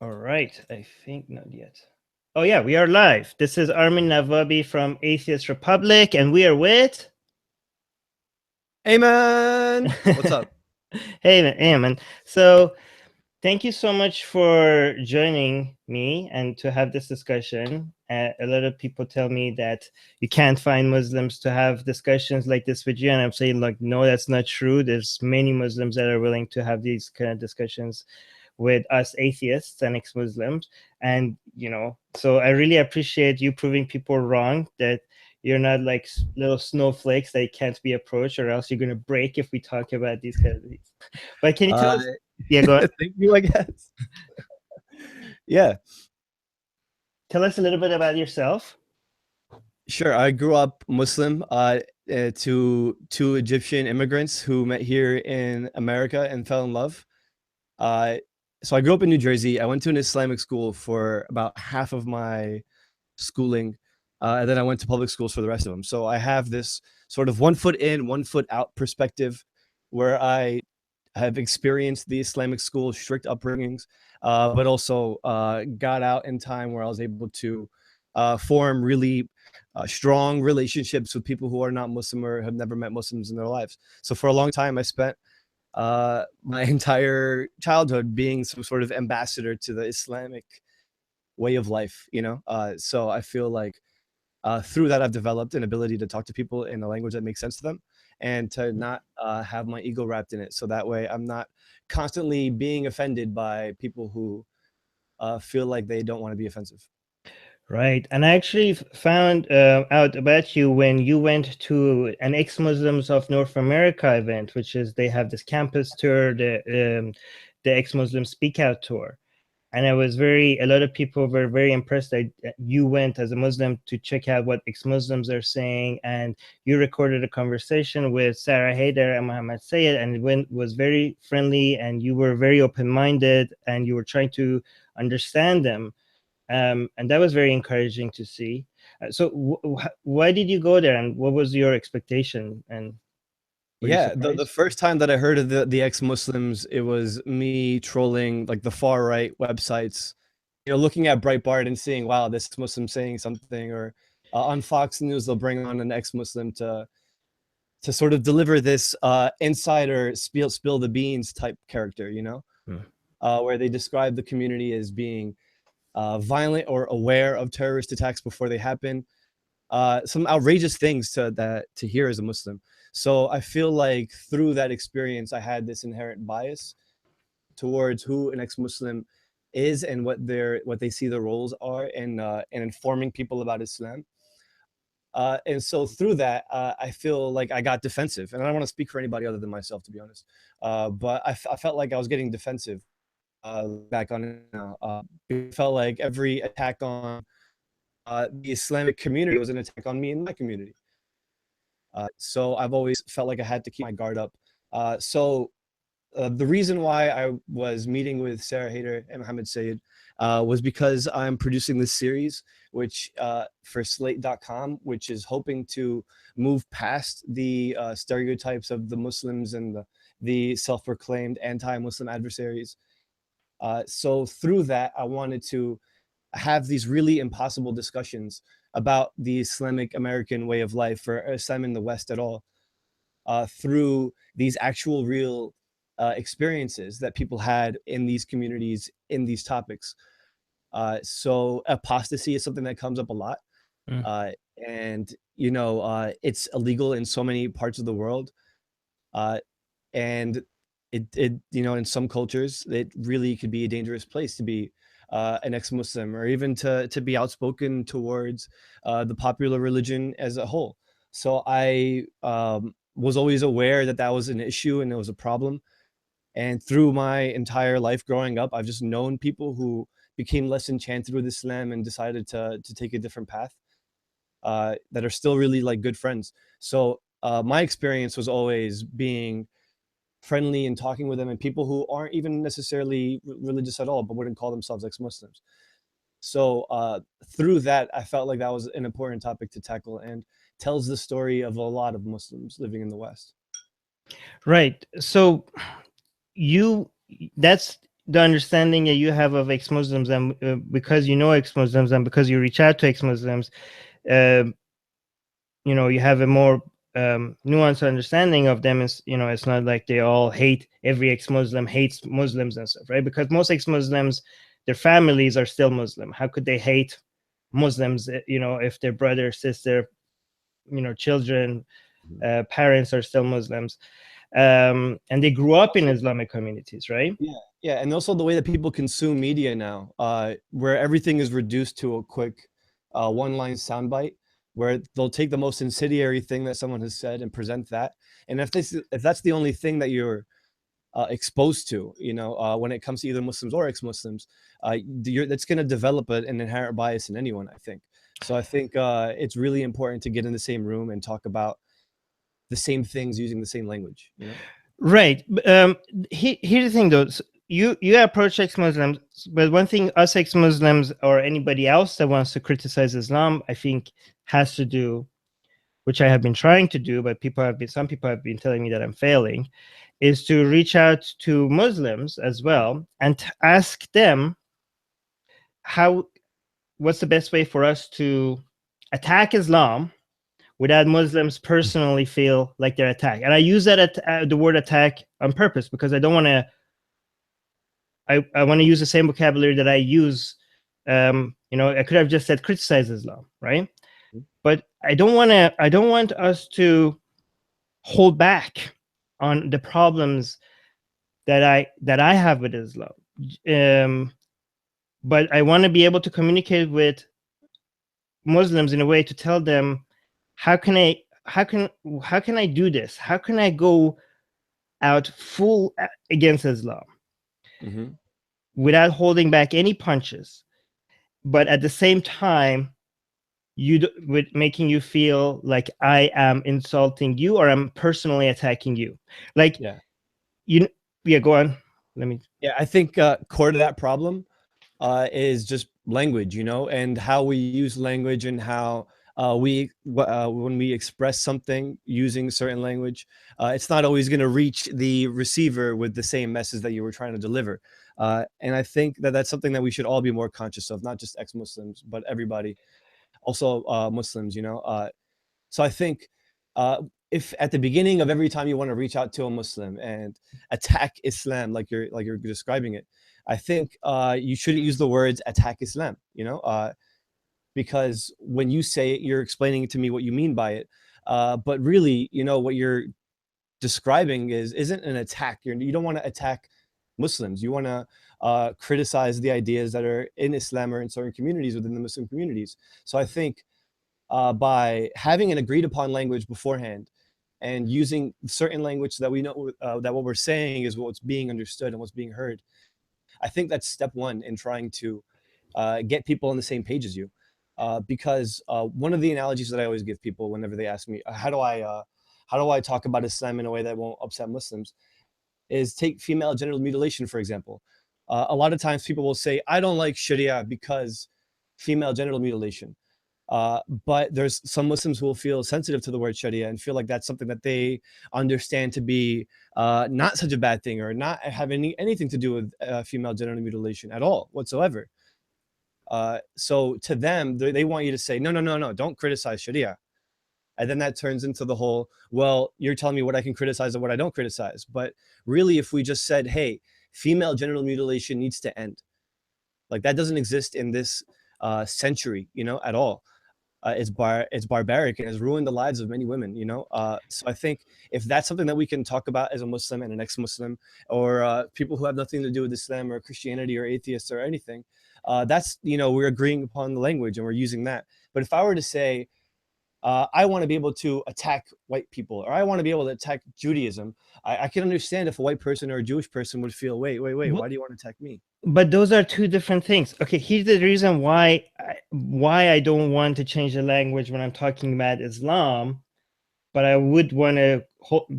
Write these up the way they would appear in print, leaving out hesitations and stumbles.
All right, I think not yet. Oh yeah, we are live. This is Armin Navabi from Atheist Republic, and we are with Aymann! What's up? Hey man, Aymann. So thank you so much for joining me and to have this discussion. A lot of people tell me that you can't find Muslims to have discussions like this with you, and I'm saying like, no, that's not true. There's many Muslims that are willing to have these kind of discussions with us atheists and ex-Muslims. And so I really appreciate you proving people wrong, that you're not like little snowflakes that can't be approached, or else you're going to break if we talk about these kind of things. But can you tell us? Yeah, go ahead. Thank you, I guess. Yeah, Tell us a little bit about yourself. sure. I grew up Muslim to two Egyptian immigrants who met here in America and fell in love. Uh, so I grew up in New Jersey. I went to an Islamic school for about half of my schooling, and then I went to public schools for the rest of them. So I have this sort of 1 foot in, 1 foot out perspective where I have experienced the Islamic school strict upbringings, but also got out in time where I was able to form really strong relationships with people who are not Muslim or have never met Muslims in their lives. So for a long time, I spent my entire childhood being some sort of ambassador to the Islamic way of life, so I feel like through that I've developed an ability to talk to people in a language that makes sense to them and to not have my ego wrapped in it, so that way I'm not constantly being offended by people who feel like they don't want to be offensive. Right. And I actually found out about you when you went to an ex-Muslims of North America event, which is they have this campus tour, the ex-Muslim Speak Out tour. And I was a lot of people were very impressed that you went as a Muslim to check out what ex-Muslims are saying. And you recorded a conversation with Sarah Haider and Muhammad Syed, and it was very friendly, and you were very open-minded, and you were trying to understand them. And that was very encouraging to see. So why did you go there, and what was your expectation, and were you Yeah, the surprised? first time that I heard of the ex-Muslims, it was me trolling like the far right websites, looking at Breitbart and seeing, wow, this Muslim saying something, or on Fox News they'll bring on an ex-Muslim to sort of deliver this insider spill the beans type character, Hmm. where they describe the community as being violent or aware of terrorist attacks before they happen. Some outrageous things to hear as a Muslim. So I feel like through that experience, I had this inherent bias towards who an ex-Muslim is and what they see the roles are in informing people about Islam. And so through that, I feel like I got defensive, and I don't want to speak for anybody other than myself, to be honest. But I felt like I was getting defensive back on it now. It felt like every attack on the Islamic community was an attack on me and my community. So I've always felt like I had to keep my guard up. The reason why I was meeting with Sarah Haider and Mohammed Syed was because I'm producing this series, which for Slate.com, which is hoping to move past the stereotypes of the Muslims and the self-proclaimed anti-Muslim adversaries. So through that, I wanted to have these really impossible discussions about the Islamic American way of life, or Islam in the West at all, through these actual real experiences that people had in these communities in these topics. So apostasy is something that comes up a lot. Mm. Uh, and, it's illegal in so many parts of the world. Uh, and in some cultures, it really could be a dangerous place to be an ex-Muslim, or even to be outspoken towards the popular religion as a whole. So I was always aware that that was an issue and it was a problem. And through my entire life growing up, I've just known people who became less enchanted with Islam and decided to take a different path, that are still really like good friends. So my experience was always being friendly and talking with them, and people who aren't even necessarily religious at all, but wouldn't call themselves ex-Muslims. So through that, I felt like that was an important topic to tackle, and tells the story of a lot of Muslims living in the West. Right. So you that's the understanding that you have of ex-Muslims, and because you know ex-Muslims and because you reach out to ex-Muslims, you have a more nuanced understanding of them. Is it's not like they all hate, every ex-Muslim hates Muslims and stuff, right? Because most ex-Muslims, their families are still Muslim. How could they hate Muslims, if their brother, sister, children, parents are still Muslims, and they grew up in Islamic communities, right? Yeah, and also the way that people consume media now, where everything is reduced to a quick one-line soundbite, where they'll take the most incendiary thing that someone has said and present that. And if that's the only thing that you're exposed to, when it comes to either Muslims or ex-Muslims, that's going to develop an inherent bias in anyone, I think. So I think it's really important to get in the same room and talk about the same things using the same language. Right. Here's the thing, though. You approach ex-Muslims, but one thing us ex-Muslims or anybody else that wants to criticize Islam, I think, has to do, which I have been trying to do, but some people have been telling me that I'm failing, is to reach out to Muslims as well and ask them what's the best way for us to attack Islam without Muslims personally feel like they're attacked. And I use that the word attack on purpose because I don't want to. I want to use the same vocabulary that I use. I could have just said criticize Islam, right? But I don't want us to hold back on the problems that I have with Islam. But I want to be able to communicate with Muslims in a way to tell them how can I do this? How can I go out full against Islam without holding back any punches, but at the same time, with making you feel like I am insulting you or I'm personally attacking you? Like, go on. I think core to that problem is just language, and how we use language and how when we express something using certain language, it's not always going to reach the receiver with the same message that you were trying to deliver. And I think that that's something that we should all be more conscious of, not just ex-Muslims, but everybody, also Muslims, So I think if at the beginning of every time you want to reach out to a Muslim and attack Islam, like you're describing it, I think you shouldn't use the words attack Islam, because when you say it, you're explaining to me what you mean by it. But really, what you're describing isn't an attack. You don't want to attack Muslims. You want to criticize the ideas that are in Islam or in certain communities within the Muslim communities. So I think by having an agreed upon language beforehand and using certain language so that we know that what we're saying is what's being understood and what's being heard, I think that's step one in trying to get people on the same page as you. Because one of the analogies that I always give people whenever they ask me, how do I talk about Islam in a way that won't upset Muslims, is take female genital mutilation, for example. A lot of times people will say, I don't like Sharia because female genital mutilation. But there's some Muslims who will feel sensitive to the word Sharia and feel like that's something that they understand to be not such a bad thing or not have anything to do with female genital mutilation at all whatsoever. So to them, they want you to say, no, don't criticize Sharia. And then that turns into the whole, well, you're telling me what I can criticize and what I don't criticize. But really, if we just said, hey, female genital mutilation needs to end, like that doesn't exist in this century, at all. It's barbaric and has ruined the lives of many women, so I think if that's something that we can talk about as a Muslim and an ex-Muslim, or people who have nothing to do with Islam or Christianity or atheists or anything, that's, we're agreeing upon the language and we're using that. But if I were to say, I want to be able to attack white people, or I want to be able to attack Judaism, I can understand if a white person or a Jewish person would feel, wait, why do you want to attack me? But those are two different things. Okay, here's the reason why I don't want to change the language when I'm talking about Islam, but I would want to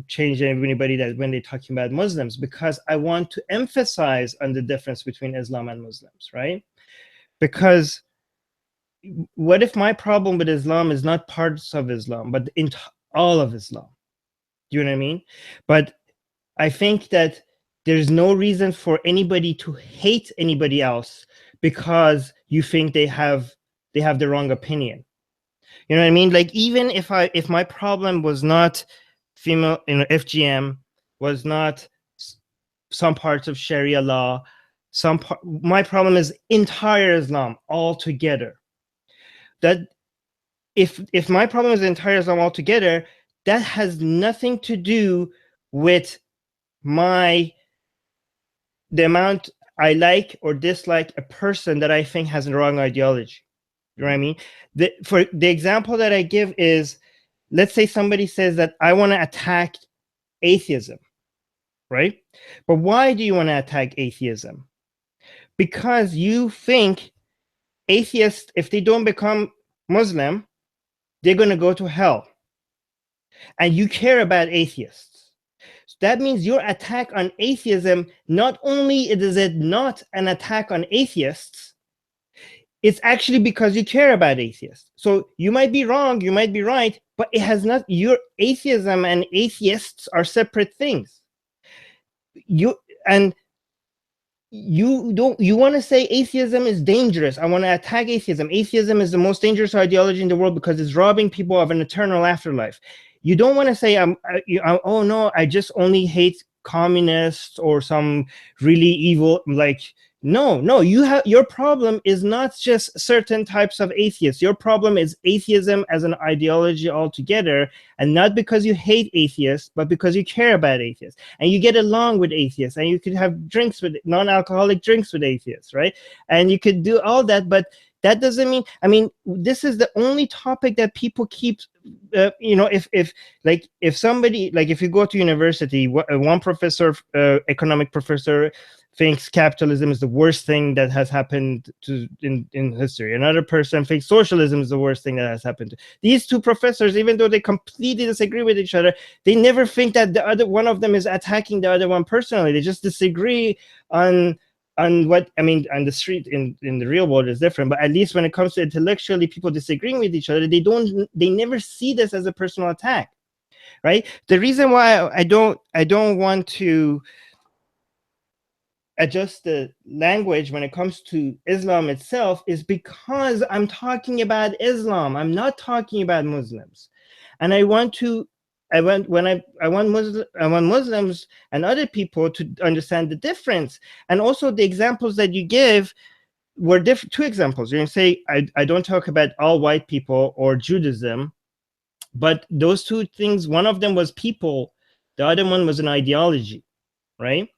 change anybody that when they're talking about Muslims, because I want to emphasize on the difference between Islam and Muslims, right? Because what if my problem with Islam is not parts of Islam, but in all of Islam? Do you know what I mean? But I think that there's no reason for anybody to hate anybody else because you think they have the wrong opinion. You know what I mean? Like, even if my problem was not female, FGM, was not some parts of Sharia law, my problem is entire Islam altogether. That if my problem is entire Islam altogether, that has nothing to do with the amount I like or dislike a person that I think has the wrong ideology. You know what I mean? For the example that I give is, let's say somebody says that I want to attack atheism, right? But why do you want to attack atheism? Because you think atheists, if they don't become Muslim, they're going to go to hell. And you care about atheists. So that means your attack on atheism, not only is it not an attack on atheists, it's actually because you care about atheists. So you might be wrong, you might be right, but it has not, your atheism and atheists are separate things. You want to say atheism is dangerous. I want to attack atheism. Atheism is the most dangerous ideology in the world because it's robbing people of an eternal afterlife. You don't want to say, oh no, I just only hate communists or some really evil, like, no, your problem is not just certain types of atheists. Your problem is atheism as an ideology altogether, and not because you hate atheists, but because you care about atheists and you get along with atheists, and you could have drinks with non-alcoholic drinks with atheists, right? And you could do all that, but that doesn't mean, this is the only topic that people keep, if somebody, like, if you go to university, one professor, economic professor, thinks capitalism is the worst thing that has happened in history. Another person thinks socialism is the worst thing that has happened. These two professors, even though they completely disagree with each other, they never think that the other one of them is attacking the other one personally. They just disagree on what, on the street, in the real world is different, but at least when it comes to intellectually people disagreeing with each other, they never see this as a personal attack, right? The reason why I don't want to adjust the language when it comes to Islam itself is because I'm talking about Islam. I'm not talking about Muslims. And I want Muslims and other people to understand the difference. And also the examples that you give were different. Two examples. You're going to say, I don't talk about all white people or Judaism, but those two things, one of them was people, the other one was an ideology, right?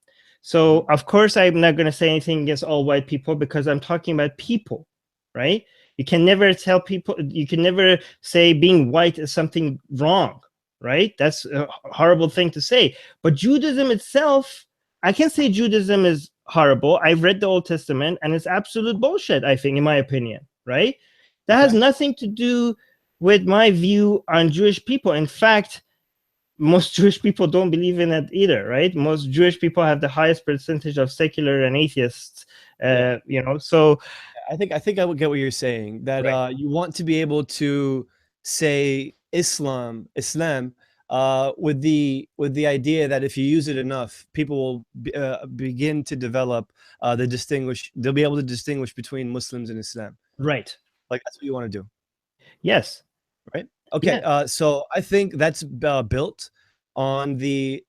So of course, I'm not going to say anything against all white people because I'm talking about people, right? You can never tell people, you can never say being white is something wrong, right? That's a horrible thing to say. But Judaism itself, I can say Judaism is horrible. I've read the Old Testament and it's absolute bullshit, I think, in my opinion, right? That has nothing to do with my view on Jewish people. In fact, most Jewish people don't believe in it either, right? Most Jewish people have the highest percentage of secular and atheists, so I think I would get what you're saying, that right. you want to be able to say Islam, with the idea that if you use it enough, people will begin to develop they'll be able to distinguish between Muslims and Islam. Right. Like, that's what you want to do. Yes. Right. Okay. Yeah. So I think that's built on the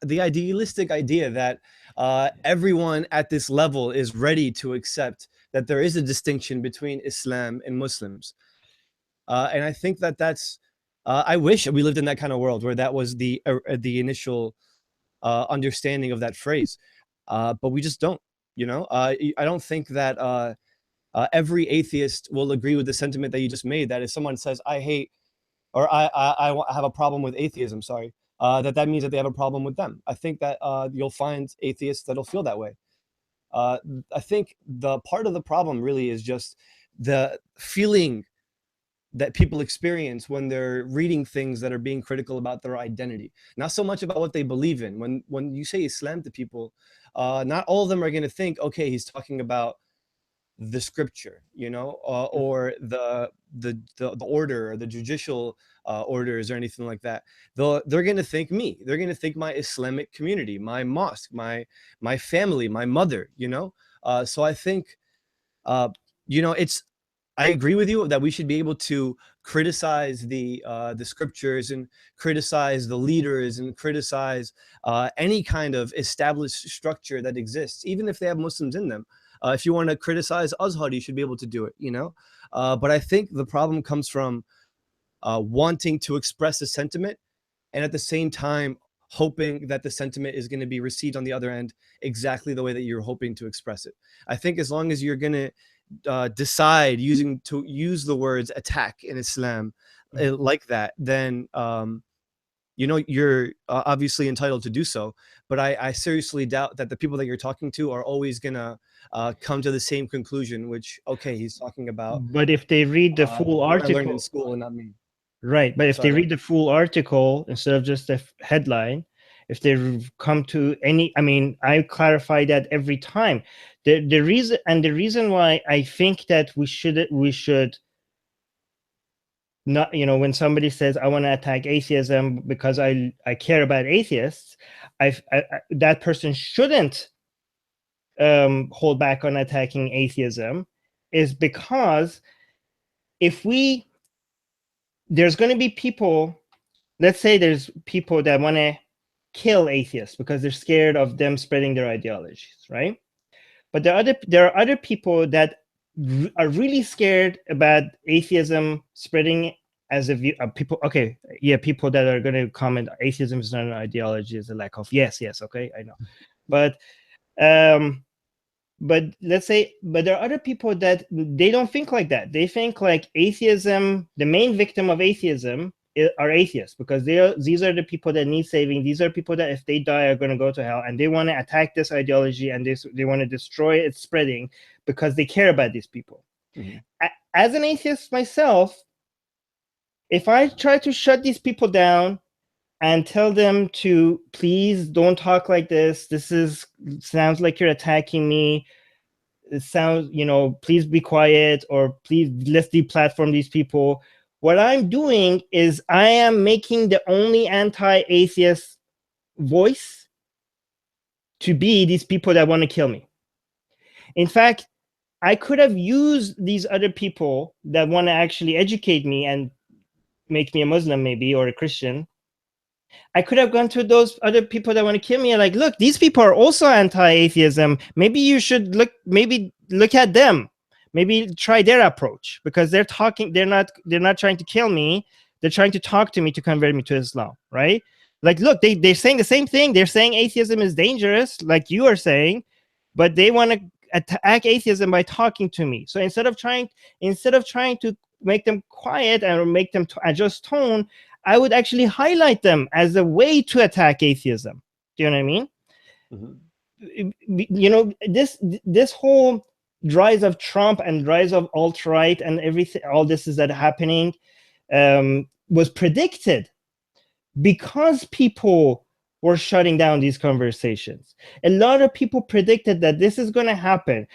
idealistic idea that everyone at this level is ready to accept that there is a distinction between Islam and Muslims. And I think that that's, I wish we lived in that kind of world where that was the initial understanding of that phrase. But we just don't, I don't think that every atheist will agree with the sentiment that you just made, that if someone says, I hate, or I have a problem with atheism, sorry, that means that they have a problem with them. I think that you'll find atheists that'll feel that way. I think the part of the problem really is just the feeling that people experience when they're reading things that are being critical about their identity, not so much about what they believe in. When you say Islam to people, not all of them are going to think, okay, he's talking about the scripture, you know, or the order or the judicial orders or anything like that. They're going to think me. They're going to think my Islamic community, my mosque, my family, my mother, you know. So I think, you know, I agree with you that we should be able to criticize the scriptures and criticize the leaders and criticize any kind of established structure that exists, even if they have Muslims in them. If you want to criticize Azhar, you should be able to do it, you know. But I think the problem comes from wanting to express a sentiment, and at the same time hoping that the sentiment is going to be received on the other end exactly the way that you're hoping to express it. I think as long as you're going to decide to use the words attack in Islam like that, then you know, you're obviously entitled to do so. But I seriously doubt that the people that you're talking to are always gonna come to the same conclusion, which, okay, he's talking about But if they read the full what I learned in article, school and not me. right? But if they Sorry. read the full article instead of just the headline, if they come to any, I mean, I clarify that every time. The reason why I think that we should not, you know, when somebody says I want to attack atheism because I care about atheists, that person shouldn't hold back on attacking atheism, is because if there's going to be people, let's say there's people that want to kill atheists because they're scared of them spreading their ideologies, right? But there are other people that are really scared about atheism spreading as a view of people. Okay, yeah, people that are going to comment atheism is not an ideology, is a lack of. Yes, okay, I know, but let's say, but there are other people that they don't think like that. They think like atheism, the main victim of atheism are atheists, because these are the people that need saving. These are people that if they die are going to go to hell, and they want to attack this ideology and they want to destroy its spreading because they care about these people. Mm-hmm. As an atheist myself, if I try to shut these people down and tell them to please don't talk like this, sounds like you're attacking me, it sounds, you know, please be quiet, or please let's deplatform these people. What I'm doing is I am making the only anti-atheist voice to be these people that want to kill me. In fact, I could have used these other people that want to actually educate me and make me a Muslim, maybe, or a Christian. I could have gone to those other people that want to kill me and like, look, these people are also anti-atheism. Maybe you should look at them. Maybe try their approach, because they're not trying to kill me. They're trying to talk to me to convert me to Islam, right? Like, look, they're saying the same thing. They're saying atheism is dangerous, like you are saying, but they want to attack atheism by talking to me. So instead of trying to make them quiet and make them adjust tone, I would actually highlight them as a way to attack atheism. Do you know what I mean? Mm-hmm. You know, this whole rise of Trump and rise of alt-right and everything, all this is that happening, was predicted because people were shutting down these conversations. A lot of people predicted that this is going to happen.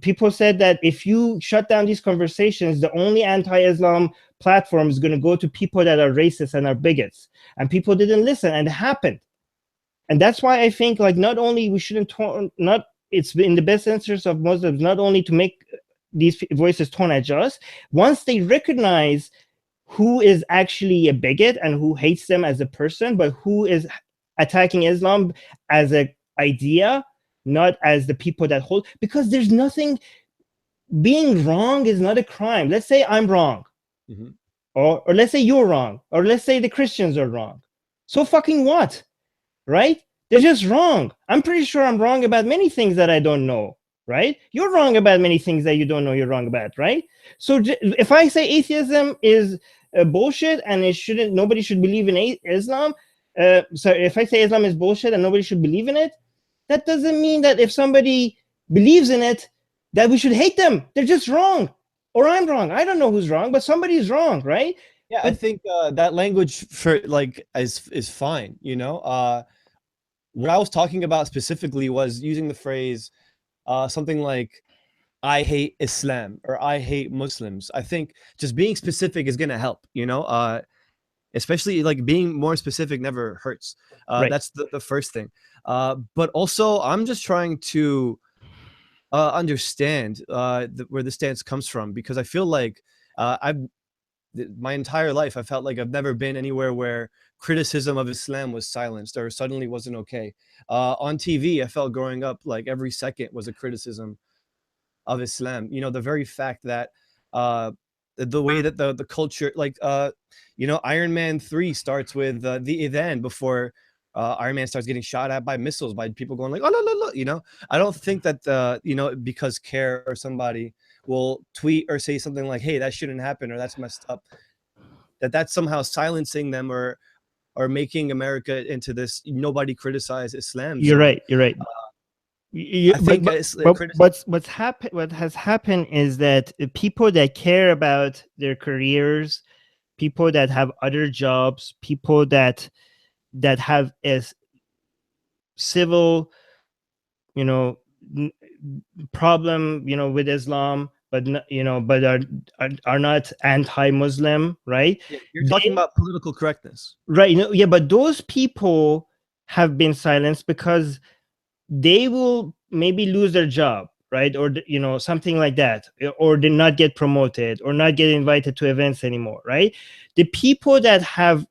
People said that if you shut down these conversations, the only anti-Islam platform is going to go to people that are racist and are bigots. And people didn't listen, and it happened. And that's why I think, like, not only we shouldn't it's in the best interest of Muslims not only to make these voices tone adjust, once they recognize who is actually a bigot and who hates them as a person, but who is attacking Islam as an idea, not as the people that hold, because there's nothing, being wrong is not a crime. Let's say I'm wrong. Mm-hmm. Or let's say you're wrong, or let's say the Christians are wrong. So fucking what, right? They're just wrong. I'm pretty sure I'm wrong about many things that I don't know, right? You're wrong about many things that you don't know you're wrong about, right? So if I say atheism is bullshit and nobody should believe in Islam, so if I say Islam is bullshit and nobody should believe in it, that doesn't mean that if somebody believes in it, that we should hate them. They're just wrong. Or I'm wrong. I don't know who's wrong, but somebody's wrong, right? Yeah, I think that language for like is fine, you know. What I was talking about specifically was using the phrase something like I hate Islam or I hate Muslims. I think just being specific is gonna help, you know. Especially like being more specific never hurts. Right. That's the first thing. But also, I'm just trying to understand where the stance comes from, because I feel like I've my entire life I felt like I've never been anywhere where criticism of Islam was silenced or suddenly wasn't okay. On TV, I felt growing up like every second was a criticism of Islam. You know, the very fact that uh, the way that the culture, like you know, Iron Man 3 starts with the event before Iron Man starts getting shot at by missiles by people going like, oh, no, no, no. You know, I don't think that you know, because Care or somebody will tweet or say something like, hey, that shouldn't happen or that's messed up, that that's somehow silencing them or making America into this nobody criticize Islam You're zone. right. You're right. I But think it's what has happened is that people that care about their careers, people that have other jobs, people that have a civil, you know, problem, you know, with Islam, but you know, but are not anti-Muslim, right? Yeah, you're talking about political correctness. Right. You know, yeah, but those people have been silenced because they will maybe lose their job, right? Or, you know, something like that, or they not get promoted or not get invited to events anymore, right? The people that have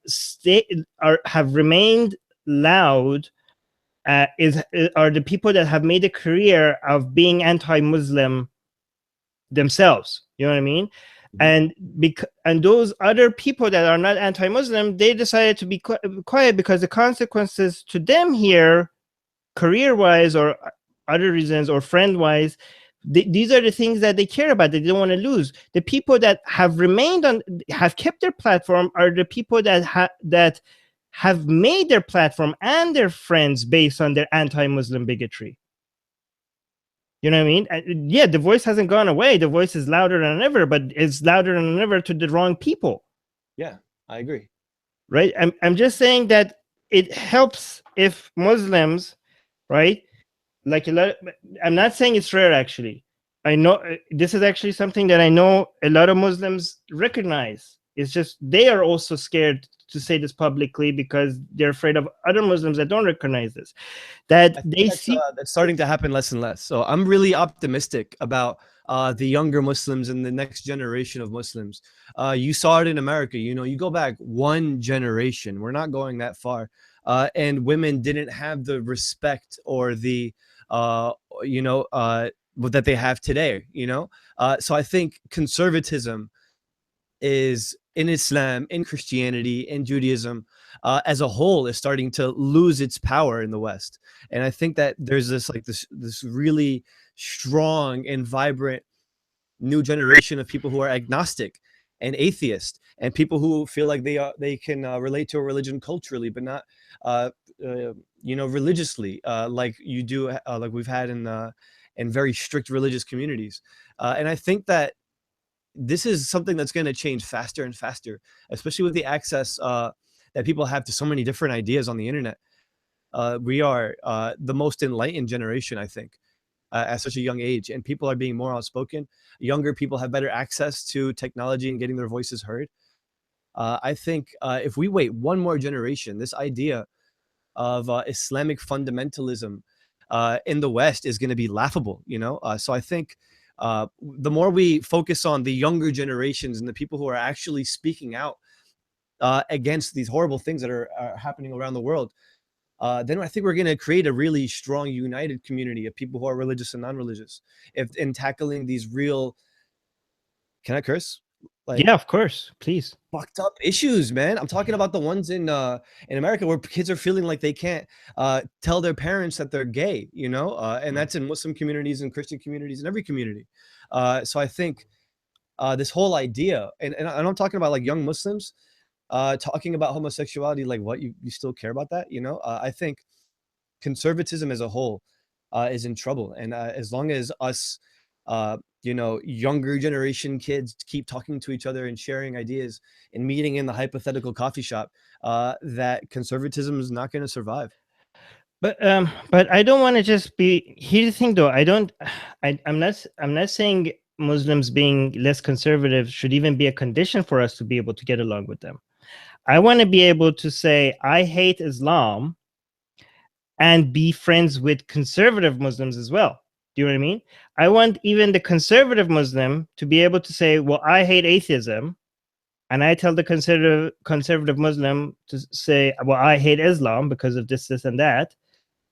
remained loud are the people that have made a career of being anti-Muslim themselves. You know what I mean? Mhm. And those other people that are not anti-Muslim, they decided to be quiet because the consequences to them here, career-wise or other reasons or friend-wise, these are the things that they care about, that they don't want to lose. The people that have remained on, have kept their platform, are the people that have made their platform and their friends based on their anti-Muslim bigotry. You know what I mean? Yeah, the voice hasn't gone away. The voice is louder than ever, but it's louder than ever to the wrong people. Yeah, I agree. Right? I'm just saying that it helps if Muslims, right? Like a lot, I'm not saying it's rare actually. I know this is actually something that I know a lot of Muslims recognize. It's just they are also scared to say this publicly because they're afraid of other Muslims that don't recognize this. That I think they see. that's starting to happen less and less. So I'm really optimistic about the younger Muslims and the next generation of Muslims. You saw it in America. You know, you go back one generation. We're not going that far, and women didn't have the respect or the uh, you know that they have today. You know, so I think conservatism is in Islam, in Christianity, in Judaism, as a whole, is starting to lose its power in the West. And I think that there's this really strong and vibrant new generation of people who are agnostic and atheist, and people who feel like they can relate to a religion culturally, but not uh, you know, religiously, like you do, like we've had in very strict religious communities. And I think that this is something that's going to change faster and faster, especially with the access that people have to so many different ideas on the internet. We are the most enlightened generation, I think, at such a young age, and people are being more outspoken. Younger people have better access to technology and getting their voices heard. I think if we wait one more generation, this idea of Islamic fundamentalism in the West is going to be laughable, you know? So I think the more we focus on the younger generations and the people who are actually speaking out against these horrible things that are happening around the world, then I think we're going to create a really strong, united community of people who are religious and non-religious. If in tackling these real, can I curse? Like Yeah, of course, please. fucked up issues, man. I'm talking about the ones in America where kids are feeling like they can't tell their parents that they're gay, you know, and that's in Muslim communities and Christian communities and every community. So I think this whole idea, and I'm talking about like young Muslims talking about homosexuality, like what you still care about that, you know? I think conservatism as a whole is in trouble, and as long as us you know, younger generation kids keep talking to each other and sharing ideas and meeting in the hypothetical coffee shop, that conservatism is not going to survive. But I don't want to just be. Here's the thing, though. I'm not saying Muslims being less conservative should even be a condition for us to be able to get along with them. I want to be able to say I hate Islam and be friends with conservative Muslims as well. Do you know what I mean? I want even the conservative Muslim to be able to say, well, I hate atheism. And I tell the conservative Muslim to say, well, I hate Islam because of this, and that,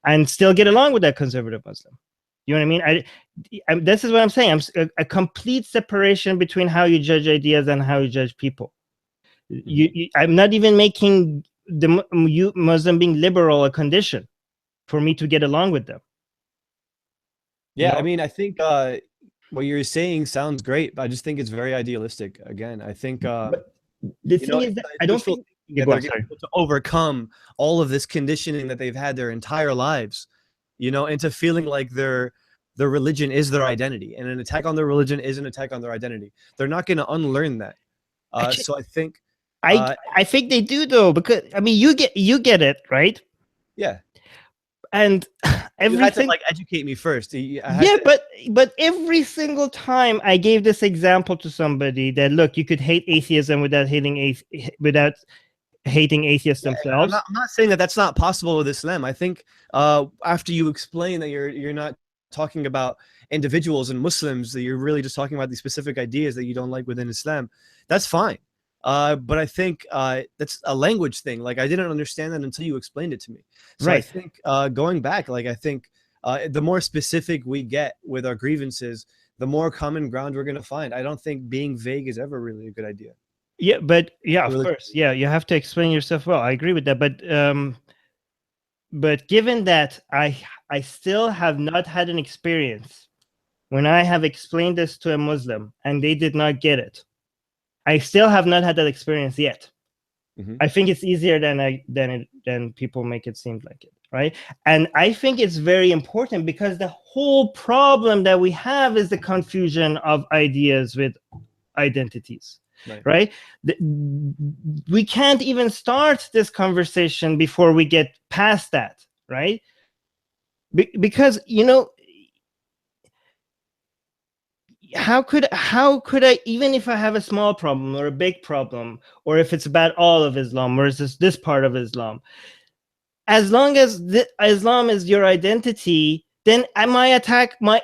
and still get along with that conservative Muslim. You know what I mean? This is what I'm saying. A complete separation between how you judge ideas and how you judge people. I'm not even making the Muslim being liberal a condition for me to get along with them. Yeah, I mean, I think what you're saying sounds great, but I just think it's very idealistic. Again, I think but the thing is that I don't think that they're able to overcome all of this conditioning that they've had their entire lives, into feeling like their religion is their identity, and an attack on their religion is an attack on their identity. They're not going to unlearn that. Actually, so I think I think they do, though, because I mean you get it, right? Yeah. And you had to like educate me first. But every single time I gave this example to somebody that, look, you could hate atheism without hating atheists themselves. I'm not saying that that's not possible with Islam. I think after you explain that you're not talking about individuals and Muslims, that you're really just talking about these specific ideas that you don't like within Islam, that's fine. But I think that's a language thing. Like, I didn't understand that until you explained it to me. So right. I think going back, like, I think the more specific we get with our grievances, the more common ground we're going to find. I don't think being vague is ever really a good idea. Yeah, but yeah, of course. Yeah, you have to explain yourself well. I agree with that. But given that I still have not had an experience when I have explained this to a Muslim and they did not get it, I still have not had that experience yet. I think it's easier than people make it seem like it, right? And I think it's very important because the whole problem that we have is the confusion of ideas with identities, right? We can't even start this conversation before we get past that, right? Because, how could I, even if I have a small problem or a big problem, or if it's about all of Islam or is this part of Islam, as long as Islam is your identity, then my attack, my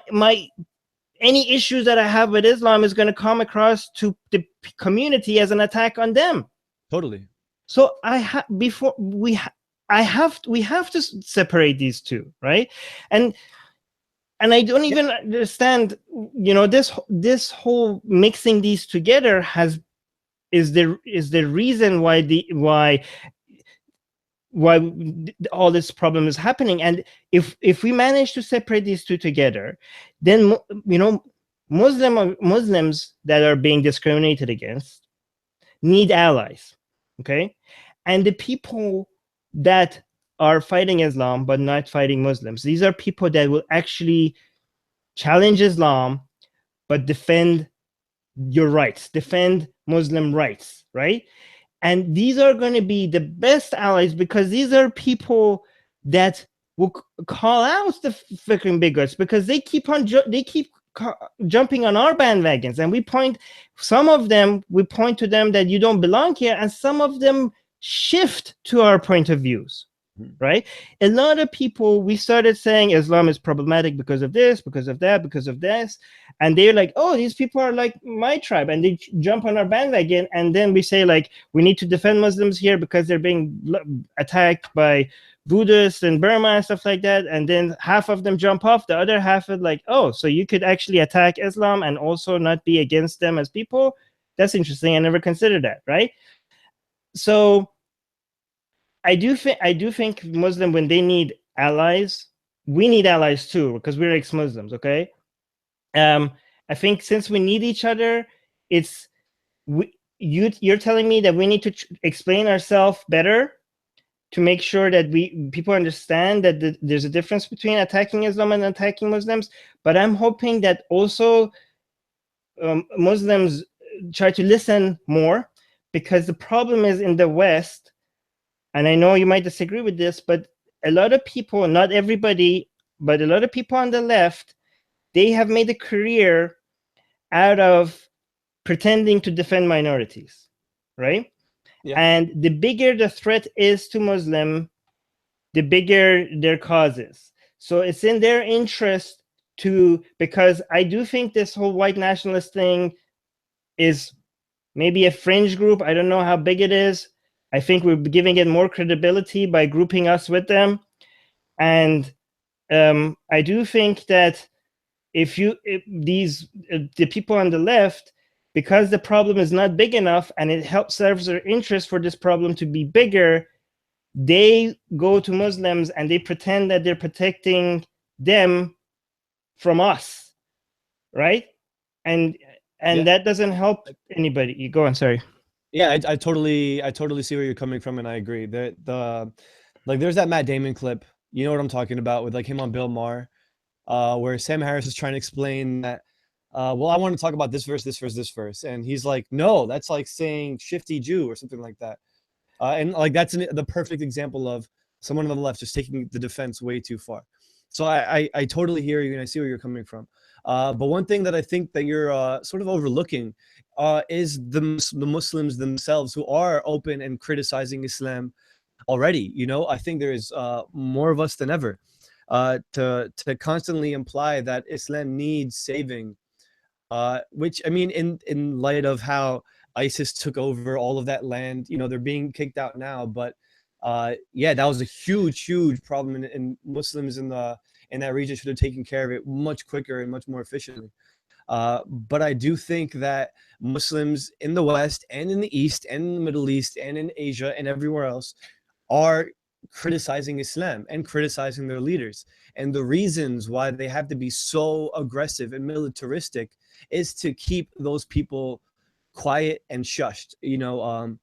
any issues that I have with Islam is going to come across to the community as an attack on them. Totally. So we have to separate these two, right? And I don't even understand, this whole mixing these together is the reason why all this problem is happening. And if we manage to separate these two together, then Muslims that are being discriminated against need allies, okay? And the people that are fighting Islam but not fighting Muslims, these are people that will actually challenge Islam but defend your rights, defend Muslim rights, right? And these are going to be the best allies because these are people that will call out the freaking bigots because they keep jumping on our bandwagons, and we point to them that you don't belong here, and some of them shift to our point of views, right? A lot of people, we started saying Islam is problematic because of this, because of that, because of this, and they're like, oh, these people are like my tribe, and they jump on our bandwagon. And then we say, like, we need to defend Muslims here because they're being attacked by Buddhists in Burma and stuff like that. And then half of them jump off, the other half is like, oh, so you could actually attack Islam and also not be against them as people? That's interesting. I never considered that, right? So I do think Muslim, when they need allies, we need allies too, because we're ex-Muslims, okay? I think since we need each other, you're telling me that we need to explain ourselves better to make sure that people understand that there's a difference between attacking Islam and attacking Muslims. But I'm hoping that also Muslims try to listen more, because the problem is in the West, and I know you might disagree with this, but a lot of people, not everybody, but a lot of people on the left, they have made a career out of pretending to defend minorities, right? Yeah. And the bigger the threat is to Muslim, the bigger their cause is. So it's in their interest to, because I do think this whole white nationalist thing is maybe a fringe group. I don't know how big it is. I think we're giving it more credibility by grouping us with them. And I do think that if the people on the left, because the problem is not big enough and it helps serves their interest for this problem to be bigger, they go to Muslims and they pretend that they're protecting them from us, right? And Yeah. that doesn't help anybody. You go on, sorry. Yeah, I totally see where you're coming from, and I agree. Like there's that Matt Damon clip, you know what I'm talking about, with like him on Bill Maher, where Sam Harris is trying to explain that, well, I want to talk about this verse, this verse, this verse, and he's like, no, that's like saying shifty Jew or something like that, and like that's the perfect example of someone on the left just taking the defense way too far. So I totally hear you, and I see where you're coming from. But one thing that I think that you're sort of overlooking is the Muslims themselves, who are open and criticizing Islam already. You know, I think there is more of us than ever to constantly imply that Islam needs saving, which, I mean, in light of how ISIS took over all of that land, you know, they're being kicked out now, but yeah, that was a huge problem, and Muslims in that region should have taken care of it much quicker and much more efficiently. But I do think that Muslims in the West and in the East and in the Middle East and in Asia and everywhere else are criticizing Islam and criticizing their leaders. And the reasons why they have to be so aggressive and militaristic is to keep those people quiet and shushed. You know,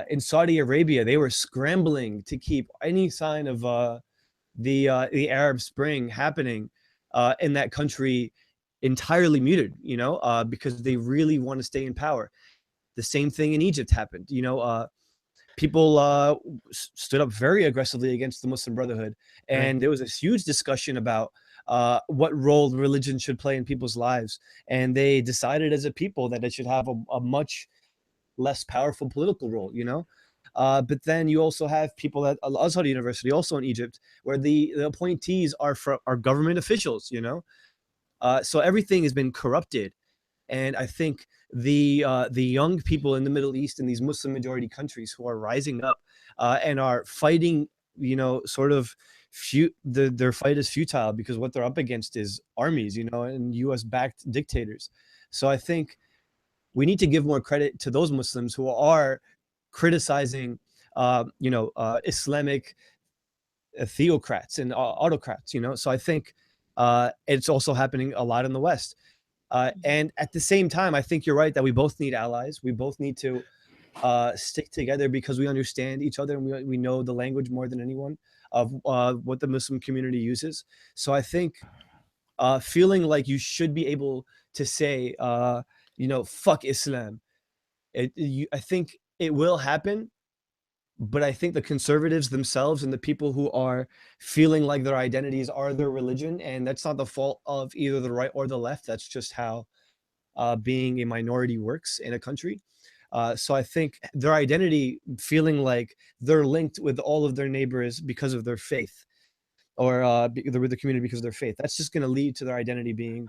in Saudi Arabia, they were scrambling to keep any sign of the Arab Spring happening in that country entirely muted, you know, because they really want to stay in power. The same thing in Egypt happened. You know, people stood up very aggressively against the Muslim Brotherhood, and there was this huge discussion about what role religion should play in people's lives, and they decided as a people that it should have a much less powerful political role, you know. But then you also have people at Al Azhar University, also in Egypt, where the appointees are government officials, you know. So everything has been corrupted, and I think the young people in the Middle East and these Muslim majority countries who are rising up and are fighting, you know, sort of their fight is futile because what they're up against is armies, you know, and U.S. backed dictators. So I think we need to give more credit to those Muslims who are criticizing, you know, Islamic theocrats and autocrats, you know. So I think it's also happening a lot in the West. And at the same time, I think you're right that we both need allies. We both need to stick together because we understand each other and we know the language more than anyone of what the Muslim community uses. So I think feeling like you should be able to say, you know, fuck Islam. I think it will happen, but I think the conservatives themselves and the people who are feeling like their identities are their religion, and that's not the fault of either the right or the left. That's just how being a minority works in a country. So I think their identity, feeling like they're linked with all of their neighbors because of their faith, or with the community because of their faith, that's just going to lead to their identity being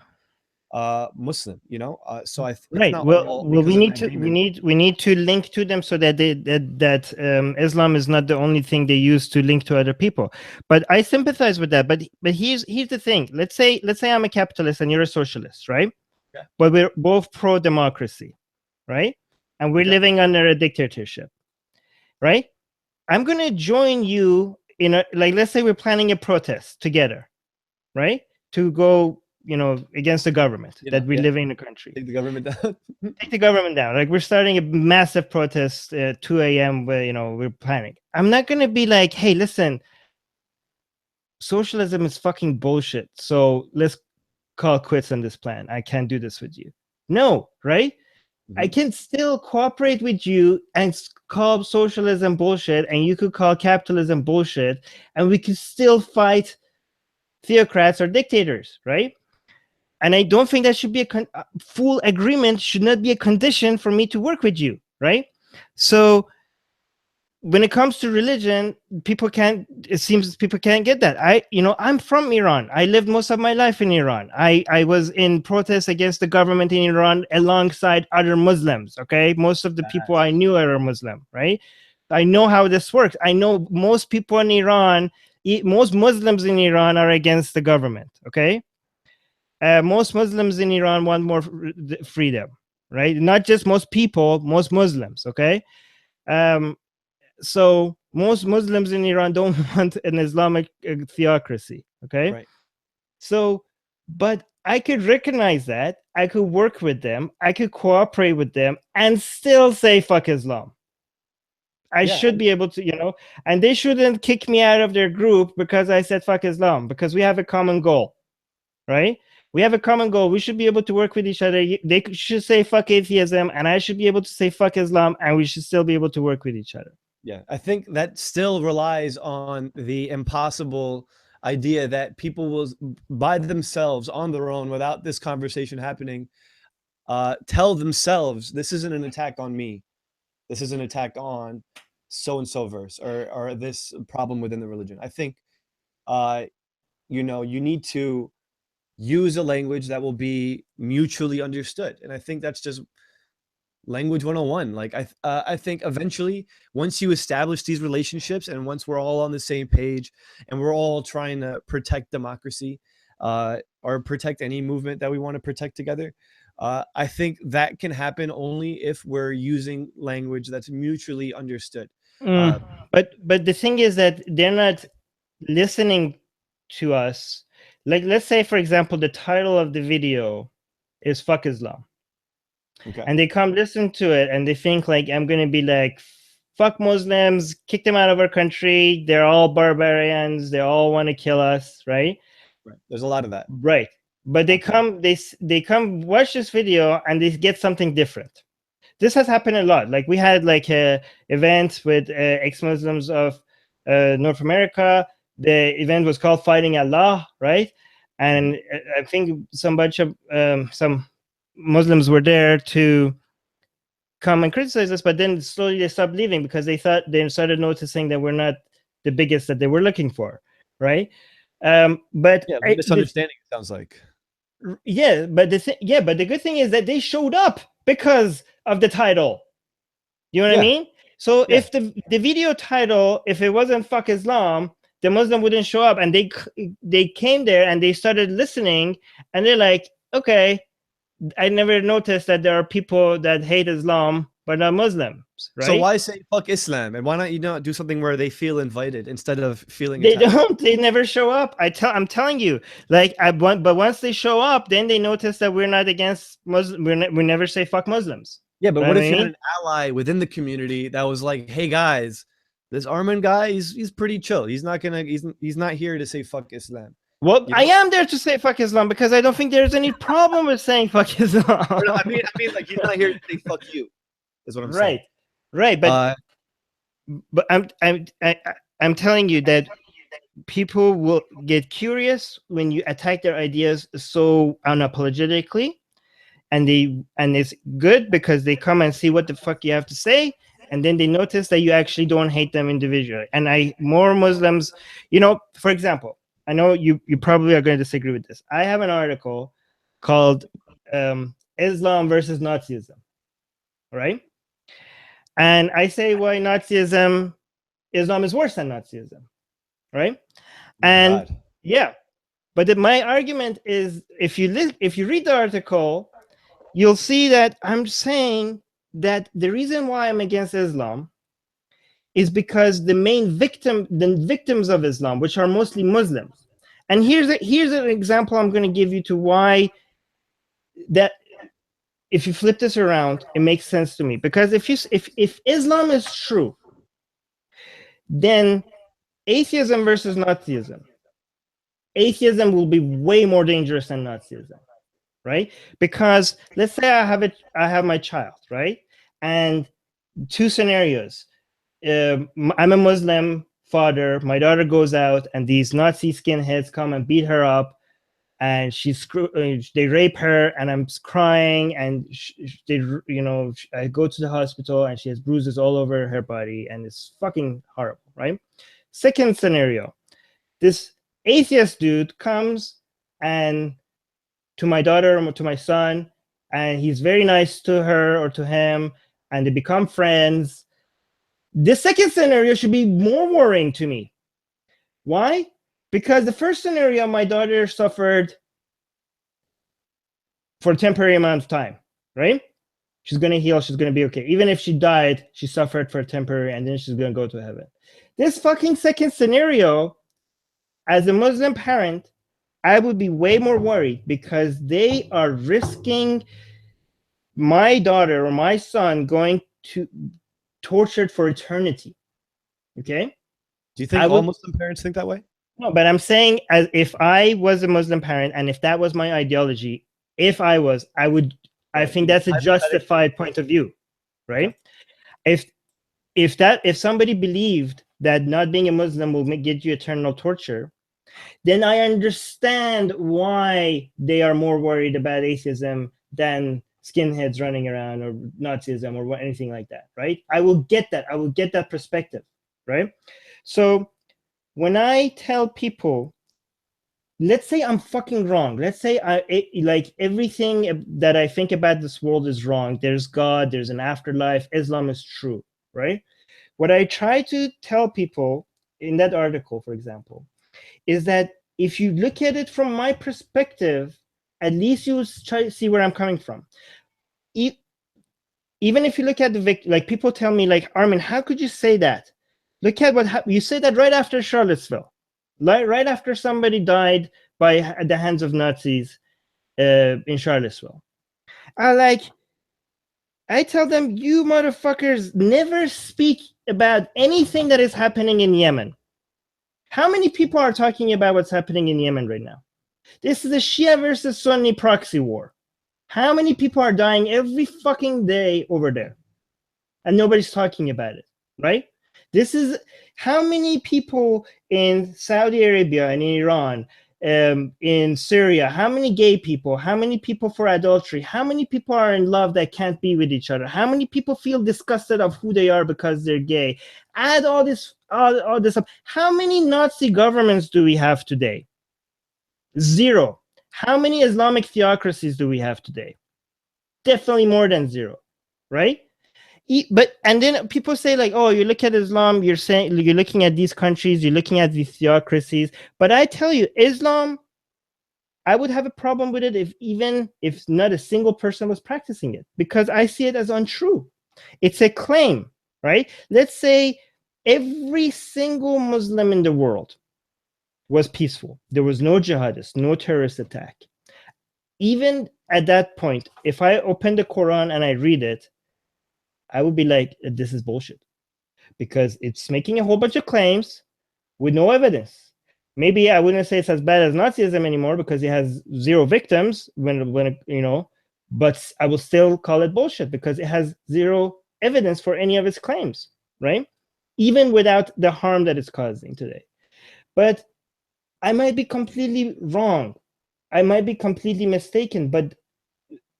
Muslim, you know. So it's Right. not Well, all because we of need Matt to Damon. link to them so that Islam is not the only thing they use to link to other people. But I sympathize with that. But here's the thing. Let's say I'm a capitalist and you're a socialist, right? Yeah. But we're both pro democracy, right? And we're Okay. living under a dictatorship, right? I'm gonna join you in a, like, let's say we're planning a protest together, right? To go, you know, against the government You that know, we yeah. live in the country. Take the government down. Take the government down. Like, we're starting a massive protest at 2 a.m. where, you know, we're planning. I'm not gonna be like, hey, listen, socialism is fucking bullshit. So let's call quits on this plan. I can't do this with you. No, right? I can still cooperate with you and call socialism bullshit, and you could call capitalism bullshit, and we could still fight theocrats or dictators, right? And I don't think that should be a full agreement should not be a condition for me to work with you, right? So when it comes to religion, it seems people can't get that. I'm from Iran. I lived most of my life in Iran. I was in protests against the government in Iran alongside other Muslims. Okay. Most of the people I knew are Muslim, right? I know how this works. I know most people in Iran, most Muslims in Iran are against the government. Okay. Most Muslims in Iran want more freedom, right? Not just most people, most Muslims. Okay. So most Muslims in Iran don't want an Islamic theocracy. Okay. Right. So, but I could recognize that. I could work with them. I could cooperate with them and still say fuck Islam. I should be able to, and they shouldn't kick me out of their group because I said fuck Islam, because we have a common goal, right? We have a common goal. We should be able to work with each other. They should say fuck atheism, and I should be able to say fuck Islam, and we should still be able to work with each other. Yeah, I think that still relies on the impossible idea that people will, by themselves, on their own, without this conversation happening, tell themselves, this isn't an attack on me. This is an attack on so-and-so verse or this problem within the religion. I think, you need to use a language that will be mutually understood. And I think that's just language 101. Like I think eventually, once you establish these relationships and once we're all on the same page and we're all trying to protect democracy or protect any movement that we want to protect together, I think that can happen only if we're using language that's mutually understood. But the thing is that they're not listening to us. Like, let's say, for example, the title of the video is fuck Islam. Okay. And they come listen to it and they think like I'm gonna be like, fuck Muslims, kick them out of our country, they're all barbarians, they all want to kill us, right? Right. There's a lot of that. Right. But they come watch this video and they get something different. This has happened a lot. Like we had like a event with ex-Muslims of North America. The event was called Fighting Allah, right? And I think some Muslims were there to come and criticize us, but then slowly they stopped leaving because they started noticing that we're not the biggest that they were looking for, right? But yeah, misunderstanding, it sounds like. Yeah, but the good thing is that they showed up because of the title. You know what I mean? So if the video title, if it wasn't fuck Islam, the Muslim wouldn't show up, and they came there and they started listening, and they're like, okay, I never noticed that there are people that hate Islam but not Muslims, right? So why say fuck Islam, and why not do something where they feel invited instead of feeling attacked? They don't. They never show up. I'm telling you, like but once they show up, then they notice that we're not against Muslims. We never say fuck Muslims. Yeah, but what if you had an ally within the community that was like, hey guys, this Aymann guy, he's pretty chill. He's not here to say fuck Islam. Well, I am there to say fuck Islam because I don't think there's any problem with saying fuck Islam. No, I mean, like he's not here to say fuck you. Is what I'm saying. Right. But I'm telling you that people will get curious when you attack their ideas so unapologetically, and it's good because they come and see what the fuck you have to say. And then they notice that you actually don't hate them individually. And more Muslims, for example, I know you probably are going to disagree with this. I have an article called Islam versus Nazism, right? And I say why Islam is worse than Nazism, right? And God. Yeah, but my argument is if you read the article, you'll see that I'm saying that the reason why I'm against Islam is because the victims of Islam, which are mostly Muslims. And here's an example I'm going to give you to why that if you flip this around, it makes sense to me. Because if Islam is true, then atheism versus Nazism. Atheism will be way more dangerous than Nazism. right? Because let's say I have my child, right? And two scenarios. I'm a Muslim father. My daughter goes out, and these Nazi skinheads come and beat her up, and they rape her, and I'm crying, and I go to the hospital, and she has bruises all over her body, and it's fucking horrible, right? Second scenario, this atheist dude comes and to my daughter or to my son, and he's very nice to her or to him, and they become friends. This second scenario should be more worrying to me. Why? Because the first scenario, my daughter suffered for a temporary amount of time, right? She's going to heal. She's going to be okay. Even if she died, she suffered for a temporary, and then she's going to go to heaven. This fucking second scenario, as a Muslim parent, I would be way more worried because they are risking my daughter or my son going to tortured for eternity. Okay. Do you think all Muslim parents think that way? No, but I'm saying, as if I was a Muslim parent and if that was my ideology, I would. I think that's a justified point of view, right? Yeah. If somebody believed that not being a Muslim will get you eternal torture, then I understand why they are more worried about atheism than skinheads running around or Nazism or anything like that, right? I will get that. I will get that perspective, right? So when I tell people, let's say I'm fucking wrong. Let's say like everything that I think about this world is wrong. There's God, there's an afterlife, Islam is true, right? What I try to tell people in that article, for example, is that if you look at it from my perspective, at least you try to see where I'm coming from. Even if you look at the victim, like people tell me, like, Armin, how could you say that? Look at what happened. You say that right after Charlottesville, right after somebody died by the hands of Nazis in Charlottesville. I tell them, you motherfuckers never speak about anything that is happening in Yemen. How many people are talking about what's happening in Yemen right now? This is a Shia versus Sunni proxy war. How many people are dying every fucking day over there? And nobody's talking about it, right? This is how many people in Saudi Arabia and in Iran, in Syria, how many gay people, how many people for adultery, how many people are in love that can't be with each other, how many people feel disgusted of who they are because they're gay. Add all this up. How many Nazi governments do we have today? Zero. How many Islamic theocracies do we have today? Definitely more than zero, right? And then people say, like, oh, you look at Islam, you're looking at these countries, you're looking at these theocracies. But I tell you, Islam, I would have a problem with it if not a single person was practicing it, because I see it as untrue. It's a claim, right? Let's say every single Muslim in the world was peaceful. There was no jihadist, no terrorist attack. Even at that point, if I open the Quran and I read it, I would be like, this is bullshit, because it's making a whole bunch of claims with no evidence. Maybe I wouldn't say it's as bad as Nazism anymore because it has zero victims but I will still call it bullshit because it has zero evidence for any of its claims, right? Even without the harm that it's causing today. But I might be completely wrong. I might be completely mistaken, but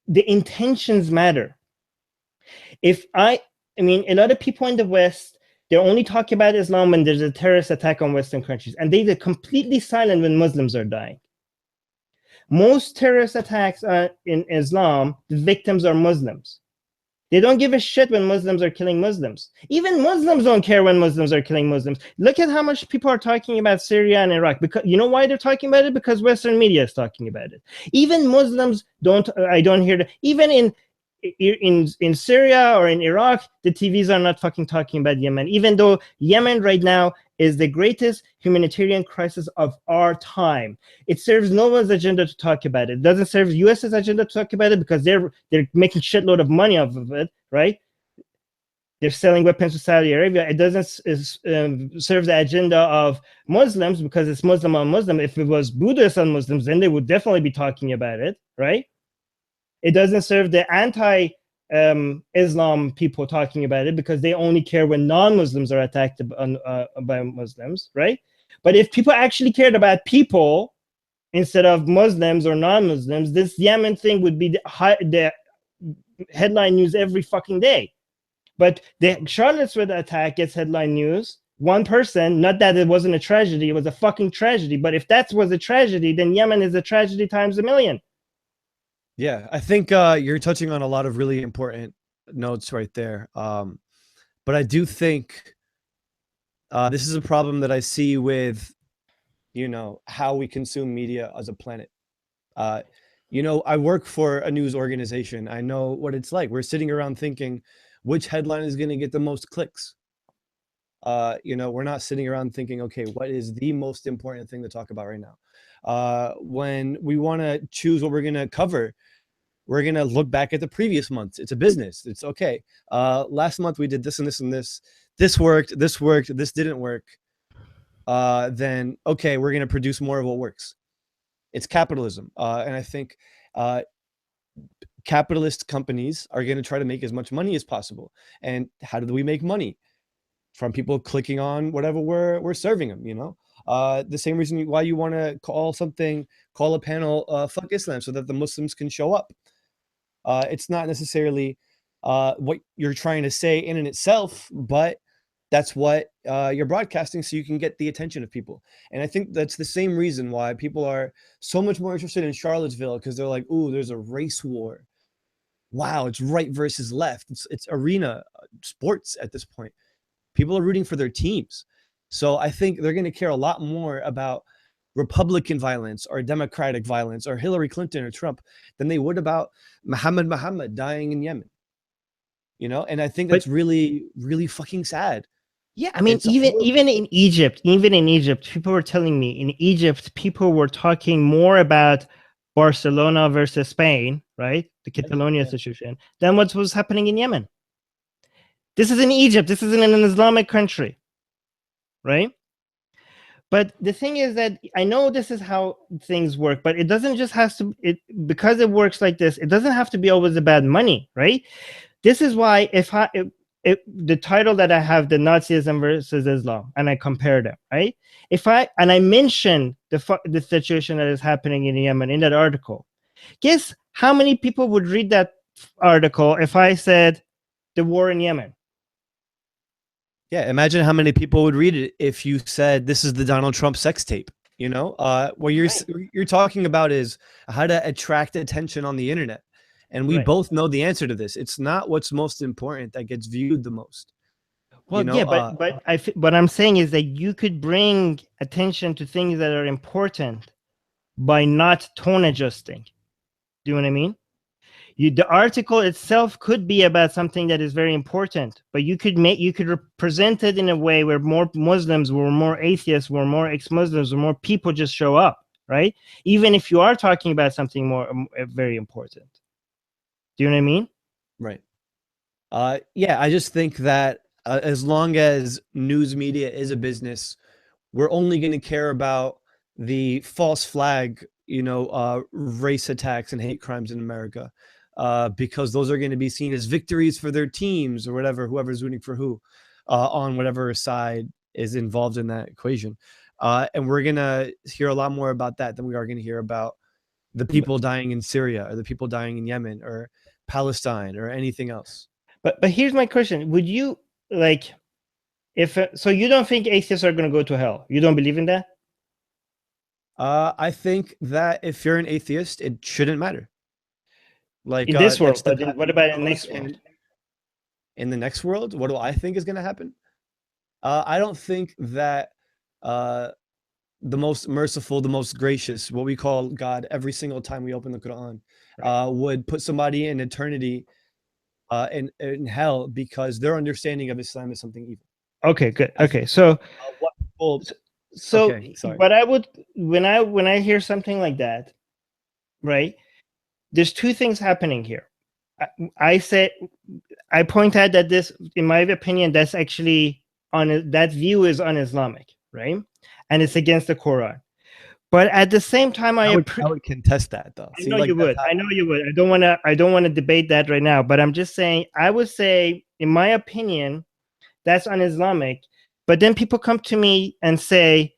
the intentions matter. I mean, a lot of people in the West, they're only talking about Islam when there's a terrorist attack on Western countries, and they're completely silent when Muslims are dying. Most terrorist attacks in Islam, the victims are Muslims. They don't give a shit when Muslims are killing Muslims. Even Muslims don't care when Muslims are killing Muslims. Look at how much people are talking about Syria and Iraq. Because you know why they're talking about it? Because Western media is talking about it. Even Muslims don't. I don't hear that. Even in Syria or in Iraq, the TVs are not fucking talking about Yemen. Even though Yemen right now is the greatest humanitarian crisis of our time. It serves no one's agenda to talk about it. It doesn't serve US's agenda to talk about it because they're making shitload of money off of it, right? They're selling weapons to Saudi Arabia. It doesn't serve the agenda of Muslims because it's Muslim on Muslim. If it was Buddhist on Muslims, then they would definitely be talking about it, right? It doesn't serve the anti-Islam people talking about it, because they only care when non-Muslims are attacked by Muslims, right? But if people actually cared about people instead of Muslims or non-Muslims, this Yemen thing would be the headline news every fucking day. But the Charlottesville attack gets headline news. One person, not that it wasn't a tragedy, it was a fucking tragedy. But if that was a tragedy, then Yemen is a tragedy times a million. Yeah, I think you're touching on a lot of really important notes right there. But I do think this is a problem that I see with, how we consume media as a planet. I work for a news organization. I know what it's like. We're sitting around thinking, which headline is going to get the most clicks? We're not sitting around thinking, okay, what is the most important thing to talk about right now? When we want to choose what we're going to cover, we're going to look back at the previous months. It's a business. It's okay. Last month we did this and this and this. This worked, this didn't work. Then, okay, we're going to produce more of what works. It's capitalism. And I think capitalist companies are going to try to make as much money as possible. And how do we make money? From people clicking on whatever we're serving them, the same reason why you want to call a panel, fuck Islam, so that the Muslims can show up. It's not necessarily what you're trying to say in and itself, but that's what you're broadcasting so you can get the attention of people. And I think that's the same reason why people are so much more interested in Charlottesville, because they're like, ooh, there's a race war. Wow, it's right versus left. It's arena sports at this point. People are rooting for their teams. So I think they're going to care a lot more about Republican violence or Democratic violence or Hillary Clinton or Trump than they would about Muhammad dying in Yemen. And I think that's really, really fucking sad. Yeah, I mean, even in Egypt, people were telling me in Egypt, people were talking more about Barcelona versus Spain, right? The Catalonia situation, than what was happening in Yemen. This is in Egypt. This isn't in an Islamic country, right? But the thing is that I know this is how things work, but it doesn't just have to, because it works like this, it doesn't have to be always about money, right? This is why the title that I have, the Nazism versus Islam, and I compare them, right? And I mention the situation that is happening in Yemen in that article, guess how many people would read that article if I said the war in Yemen? Yeah, imagine how many people would read it if you said this is the Donald Trump sex tape. What you're talking about is how to attract attention on the internet. And we both know the answer to this. It's not what's most important that gets viewed the most. Well, yeah, but what I'm saying is that you could bring attention to things that are important by not tone adjusting. Do you know what I mean? The article itself could be about something that is very important, but you could represent it in a way where more Muslims, where more atheists, where more ex-Muslims, where more people just show up, right? Even if you are talking about something more very important. Do you know what I mean? Right. Yeah, I just think that as long as news media is a business, we're only going to care about the false flag, race attacks and hate crimes in America, because those are going to be seen as victories for their teams or whatever, whoever's rooting for who, on whatever side is involved in that equation. And we're going to hear a lot more about that than we are going to hear about the people dying in Syria or the people dying in Yemen or Palestine or anything else. But here's my question. Would you so you don't think atheists are going to go to hell? You don't believe in that? I think that if you're an atheist, it shouldn't matter. Like in this world, but what about in the next world? In the next world, what do I think is going to happen? I don't think that the most merciful, the most gracious, what we call God every single time we open the Quran, would put somebody in eternity in hell because their understanding of Islam is something evil. Okay, good. Okay, so okay, sorry. What I would, when I hear something like that, right? There's two things happening here. I point out that this, in my opinion, that's actually that view is un-Islamic, right? And it's against the Quran. But at the same time, I would contest that though. I know you would. I know you would. I don't want to debate that right now. But I'm just saying. I would say, in my opinion, that's un-Islamic. But then people come to me and say,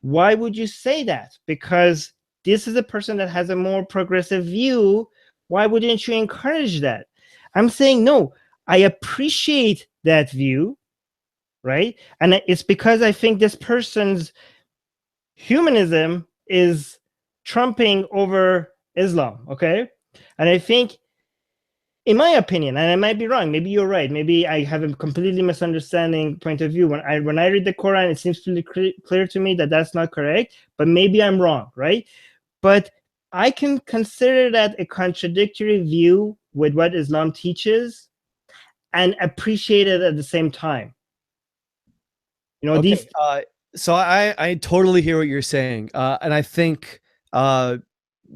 "Why would you say that? Because this is a person that has a more progressive view. Why wouldn't you encourage that?" I'm saying no. I appreciate that view, right? And it's because I think this person's humanism is trumping over Islam, okay? And I think, in my opinion, and I might be wrong, maybe you're right, maybe I have a completely misunderstanding point of view. When I read the Quran, it seems pretty clear to me that that's not correct, but maybe I'm wrong, right? But I can consider that a contradictory view with what Islam teaches and appreciate it at the same time. You know, okay. So I totally hear what you're saying, and I think that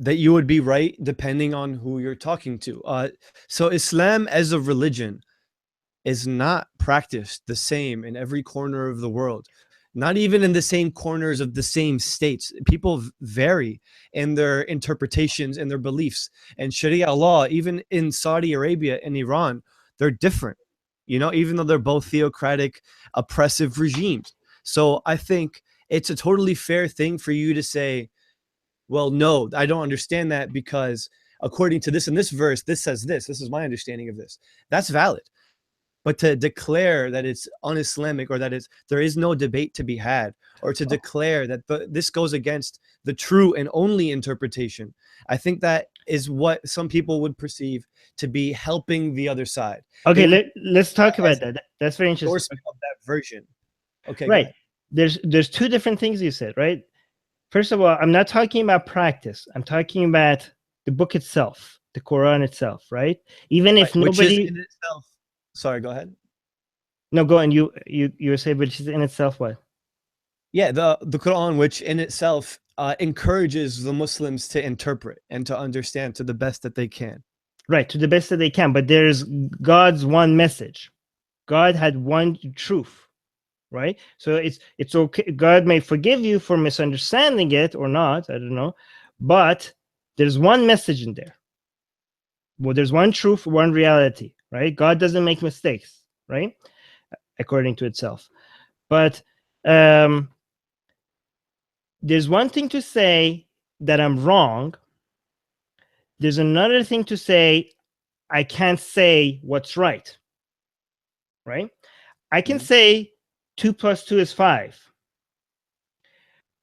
you would be right depending on who you're talking to. So Islam as a religion is not practiced the same in every corner of the world, not even in the same corners of the same states. People vary in their interpretations and their beliefs. And Sharia law, even in Saudi Arabia and Iran, they're different, you know, even though they're both theocratic, oppressive regimes. So I think it's a totally fair thing for you to say, well, no, I don't understand that because according to this and this verse, this says this. This is my understanding of this. That's valid. But to declare that it's un-Islamic or that there is no debate to be had, or to declare that this goes against the true and only interpretation, I think that is what some people would perceive to be helping the other side. Okay, let's talk about that. That's very interesting. Of that version. Okay, right. There's two different things you said, right? First of all, I'm not talking about practice. I'm talking about the book itself, the Quran itself, right? Even if nobody, which is in itself. Sorry, go ahead. No, go on. You were saying, which is in itself what? Yeah, the Quran, which in itself encourages the Muslims to interpret and to understand to the best that they can. Right, to the best that they can. But there's God's one message. God had one truth, right? So it's okay. God may forgive you for misunderstanding it or not. I don't know, but there's one message in there. Well, there's one truth, one reality, right? God doesn't make mistakes, right? According to itself. But there's one thing to say that I'm wrong. There's another thing to say I can't say what's right, right? I can say 2 + 2 is 5.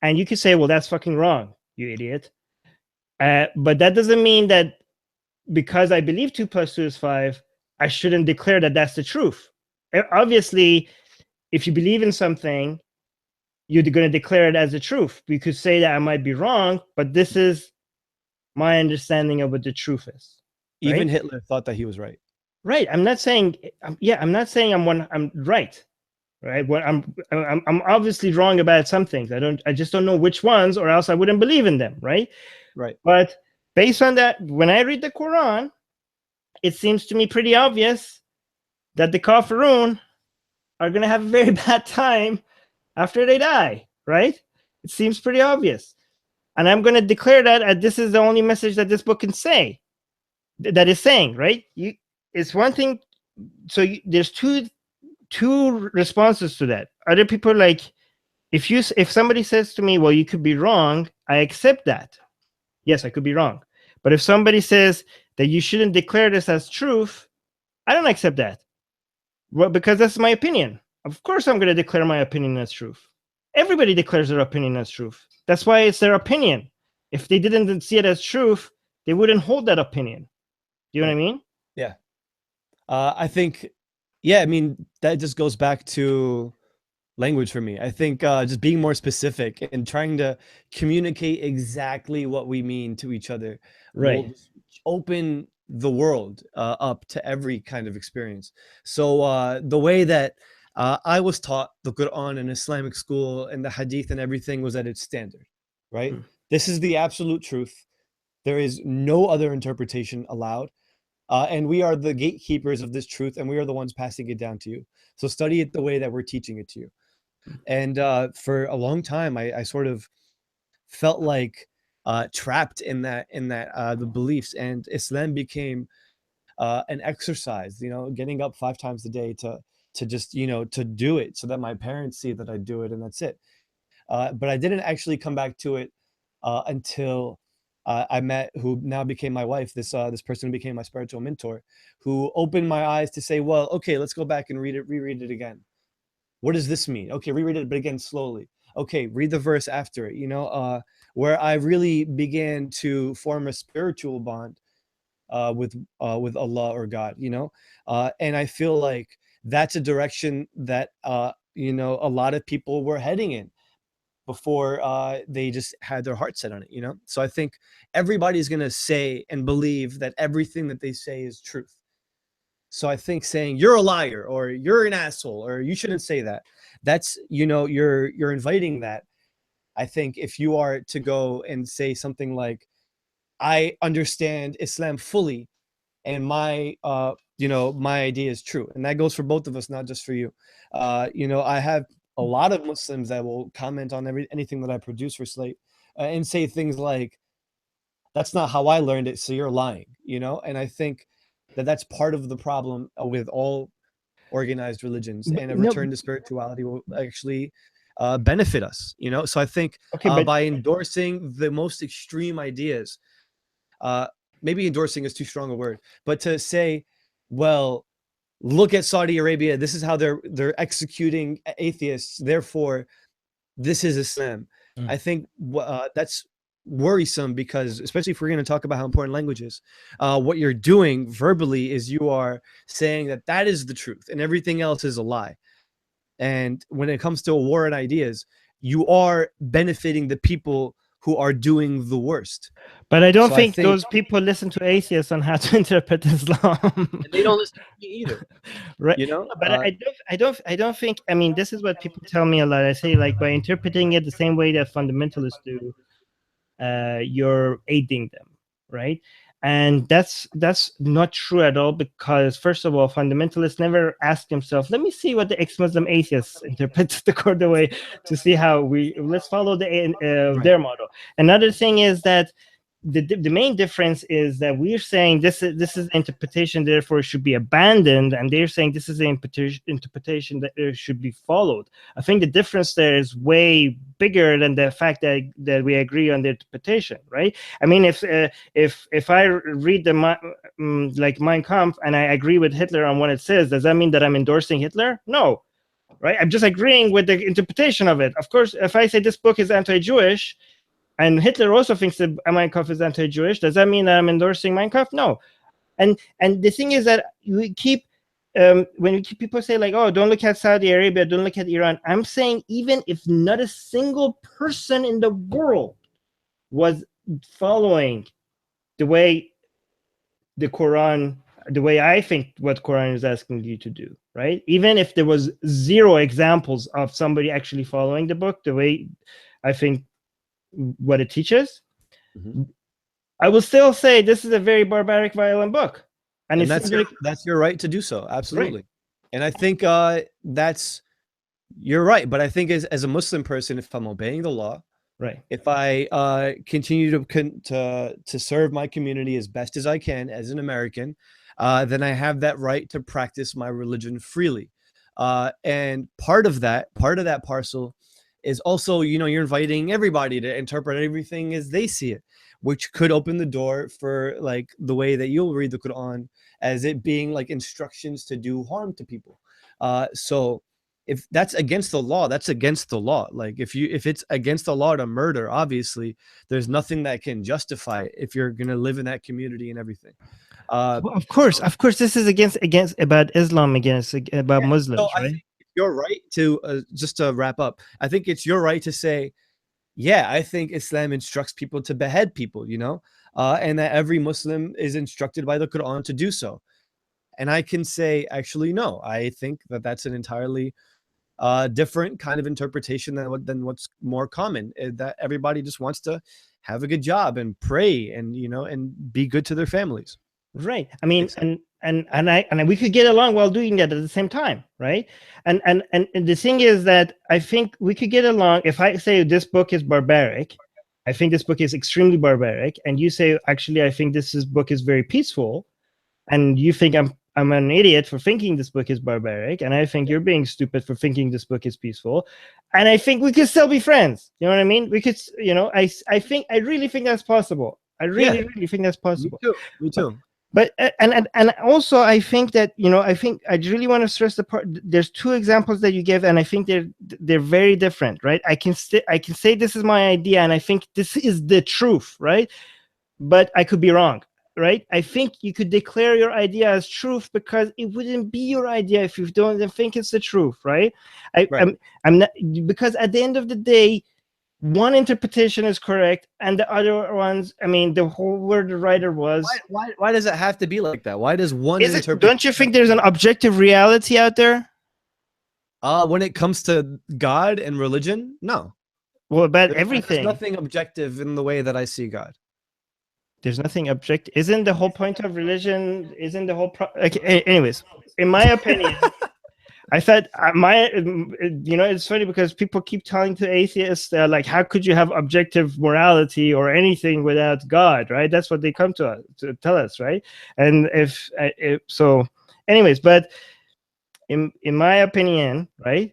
And you could say, well, that's fucking wrong, you idiot. But that doesn't mean that because I believe 2 + 2 is 5, I shouldn't declare that that's the truth. Obviously, if you believe in something, you're going to declare it as the truth. You could say that I might be wrong, but this is my understanding of what the truth is. Right? Even Hitler thought that he was right. Right. I'm not saying, I'm not saying I'm right. Right. Well, I'm obviously wrong about some things. I just don't know which ones, or else I wouldn't believe in them. Right. Right. But based on that, when I read the Quran, it seems to me pretty obvious that the Kafirun are going to have a very bad time after they die. Right. It seems pretty obvious. And I'm going to declare that this is the only message that this book can say, that is saying, right? It's one thing. So there's two responses to that. Other people, like, if somebody says to me, well, you could be wrong, I accept that. Yes, I could be wrong. But if somebody says that you shouldn't declare this as truth, I don't accept that. Well, because that's my opinion. Of course I'm going to declare my opinion as truth. Everybody declares their opinion as truth. That's why it's their opinion. If they didn't see it as truth, they wouldn't hold that opinion. Do you know what I mean? Yeah. I think, yeah, I mean, that just goes back to language for me. I think just being more specific and trying to communicate exactly what we mean to each other will open the world up to every kind of experience. So the way that I was taught the Quran in Islamic school and the Hadith and everything was at its standard, right? This is the absolute truth. There is no other interpretation allowed. And we are the gatekeepers of this truth, and we are the ones passing it down to you. So study it the way that we're teaching it to you. And for a long time, I sort of felt like trapped in that the beliefs, and Islam became an exercise, getting up 5 times a day to just to do it so that my parents see that I do it, and that's it. But I didn't actually come back to it until I met who now became my wife. This person who became my spiritual mentor, who opened my eyes to say, well, okay, let's go back and reread it again. What does this mean? Okay, reread it, but again slowly. Okay, read the verse after it. Where I really began to form a spiritual bond with Allah or God. And I feel like that's a direction that a lot of people were heading in before they just had their heart set on it. So I think everybody's going to say and believe that everything that they say is truth. So I think saying you're a liar or you're an asshole or you shouldn't say that, that's you're inviting that. I think if you are to go and say something like, I understand Islam fully and my my idea is true, and that goes for both of us, not just for you. I have a lot of Muslims that will comment on anything that I produce for Slate and say things like, that's not how I learned it, so you're lying. And I think that that's part of the problem with all organized religions, and a No, return to spirituality will actually benefit us. So I think okay, but by endorsing the most extreme ideas, maybe endorsing is too strong a word, but to say, well, look at Saudi Arabia, this is how they're executing atheists, therefore this is Islam. I think that's worrisome, because especially if we're going to talk about how important language is, what you're doing verbally is you are saying that is the truth and everything else is a lie. And when it comes to a war on ideas, you are benefiting the people who are doing the worst. But I don't So think those people listen to atheists on how to interpret Islam. And they don't listen to me either. Right. But I don't think, I mean, this is what people tell me a lot. I say, like, by interpreting it the same way that fundamentalists do, you're aiding them, right? And that's not true at all, because first of all, fundamentalists never ask themselves, let me see what the ex-Muslim atheists interpret the Quran way, to see how let's follow their model. Another thing is that the main difference is that we're saying this is interpretation, therefore it should be abandoned, and they're saying this is an interpretation that should be followed. I think the difference there is way bigger than the fact that we agree on the interpretation, right? I mean, if I read like Mein Kampf and I agree with Hitler on what it says, does that mean that I'm endorsing Hitler? No, right? I'm just agreeing with the interpretation of it. Of course, if I say this book is anti-Jewish, and Hitler also thinks that Mein Kampf is anti-Jewish, does that mean that I'm endorsing Mein Kampf? No. And the thing is that we keep, when people say, like, oh, don't look at Saudi Arabia, don't look at Iran, I'm saying even if not a single person in the world was following the way the Quran, the way I think what Quran is asking you to do, right? Even if there was zero examples of somebody actually following the book the way I think what it teaches, I will still say this is a very barbaric, violent book, and that's your right to do so. Absolutely. Right. And I think you're right. But I think as a Muslim person, if I'm obeying the law, right, if I continue to serve my community as best as I can as an American, then I have that right to practice my religion freely. And part of that parcel is also, you're inviting everybody to interpret everything as they see it, which could open the door for, like, the way that you'll read the Quran as it being like instructions to do harm to people. So if that's against the law, that's against the law. Like, if it's against the law to murder, obviously there's nothing that can justify it if you're going to live in that community and everything. Well, of course, this is against about Islam, about Muslims, so right? You're right to just to wrap up. I think it's your right to say, yeah, I think Islam instructs people to behead people, and that every Muslim is instructed by the Quran to do so. And I can say, actually, no, I think that that's an entirely different kind of interpretation than what's more common. That everybody just wants to have a good job and pray and and be good to their families. Right. I mean, and we could get along while doing that at the same time, right? And the thing is that I think we could get along if I say this book is barbaric, I think this book is extremely barbaric, and you say, actually, I think book is very peaceful, and you think I'm an idiot for thinking this book is barbaric, and I think you're being stupid for thinking this book is peaceful, and I think we could still be friends. You know what I mean? We could, you know, I really think that's possible. I really think that's possible. Me too. But and also I think that, you know, I think I really want to stress the part. There's two examples that you gave, and I think they're very different, right? I can say this is my idea, and I think this is the truth, right? But I could be wrong, right? I think you could declare your idea as truth because it wouldn't be your idea if you don't think it's the truth, right? I'm not, because at the end of the day, one interpretation is correct and the other ones, I mean, the whole where the writer was. Why does it have to be like that? Why does one interpret? Don't you think there's an objective reality out there? When it comes to God and religion, no. Well, about everything. There's nothing objective in the way that I see God. There's nothing objective. Isn't the whole point of religion? Isn't the whole okay, anyways, in my opinion, I thought you know, it's funny because people keep telling to atheists, like, how could you have objective morality or anything without God, right? That's what they come to us to tell us, right? And if so, anyways, but in my opinion, right,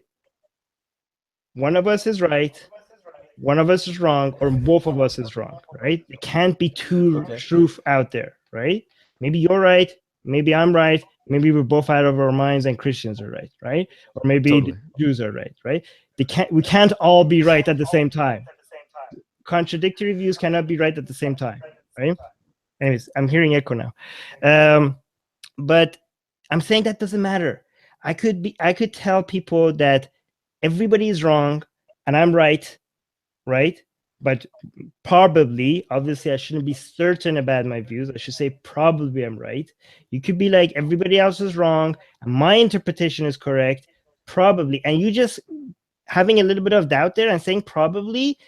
one of us is right, one of us is wrong, or both of us is wrong, right? It can't be two truth out there, right? Maybe you're right, maybe I'm right, maybe we're both out of our minds and Christians are right, right? Or maybe the Jews are right, right? We can't all be right at the same time. Contradictory views cannot be right at the same time, right? Anyways, I'm hearing echo now. But I'm saying that doesn't matter. I could tell people that everybody is wrong and I'm right, right? But probably, obviously, I shouldn't be certain about my views. I should say probably I'm right. You could be like, everybody else is wrong, and my interpretation is correct, probably. And you just having a little bit of doubt there and saying probably,